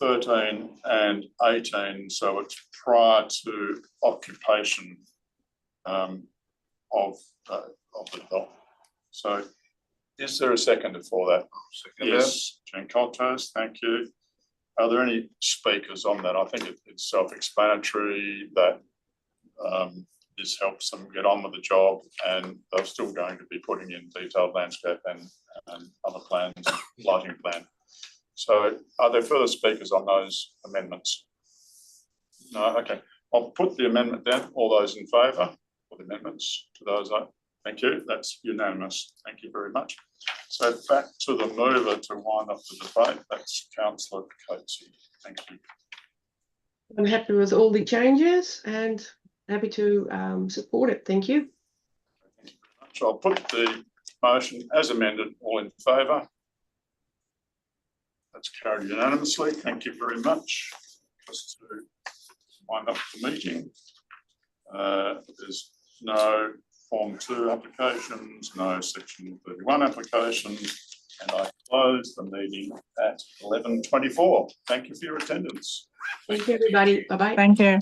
13 and 18, so it's prior to occupation of the dog. So is there a seconder for that? Second. Yes, Jean Coltos, thank you. Are there any speakers on that? I think it's self-explanatory that this helps them get on with the job, and they're still going to be putting in detailed landscape and other plans, lighting plan. So are there further speakers on those amendments? No, okay. I'll put the amendment down. All those in favour of the amendments to those? Thank you. That's unanimous. Thank you very much. So back to the mover to wind up the debate. That's Councillor Coatsy. Thank you. I'm happy with all the changes and happy to support it. Thank you. Thank you very much. I'll put the motion as amended. All in favour? That's carried unanimously. Thank you very much. Just to wind up the meeting, there's no Form 2 applications, no Section 31 applications, and I close the meeting at 11:24. Thank you for your attendance. Thank you, everybody. Bye-bye. Thank you.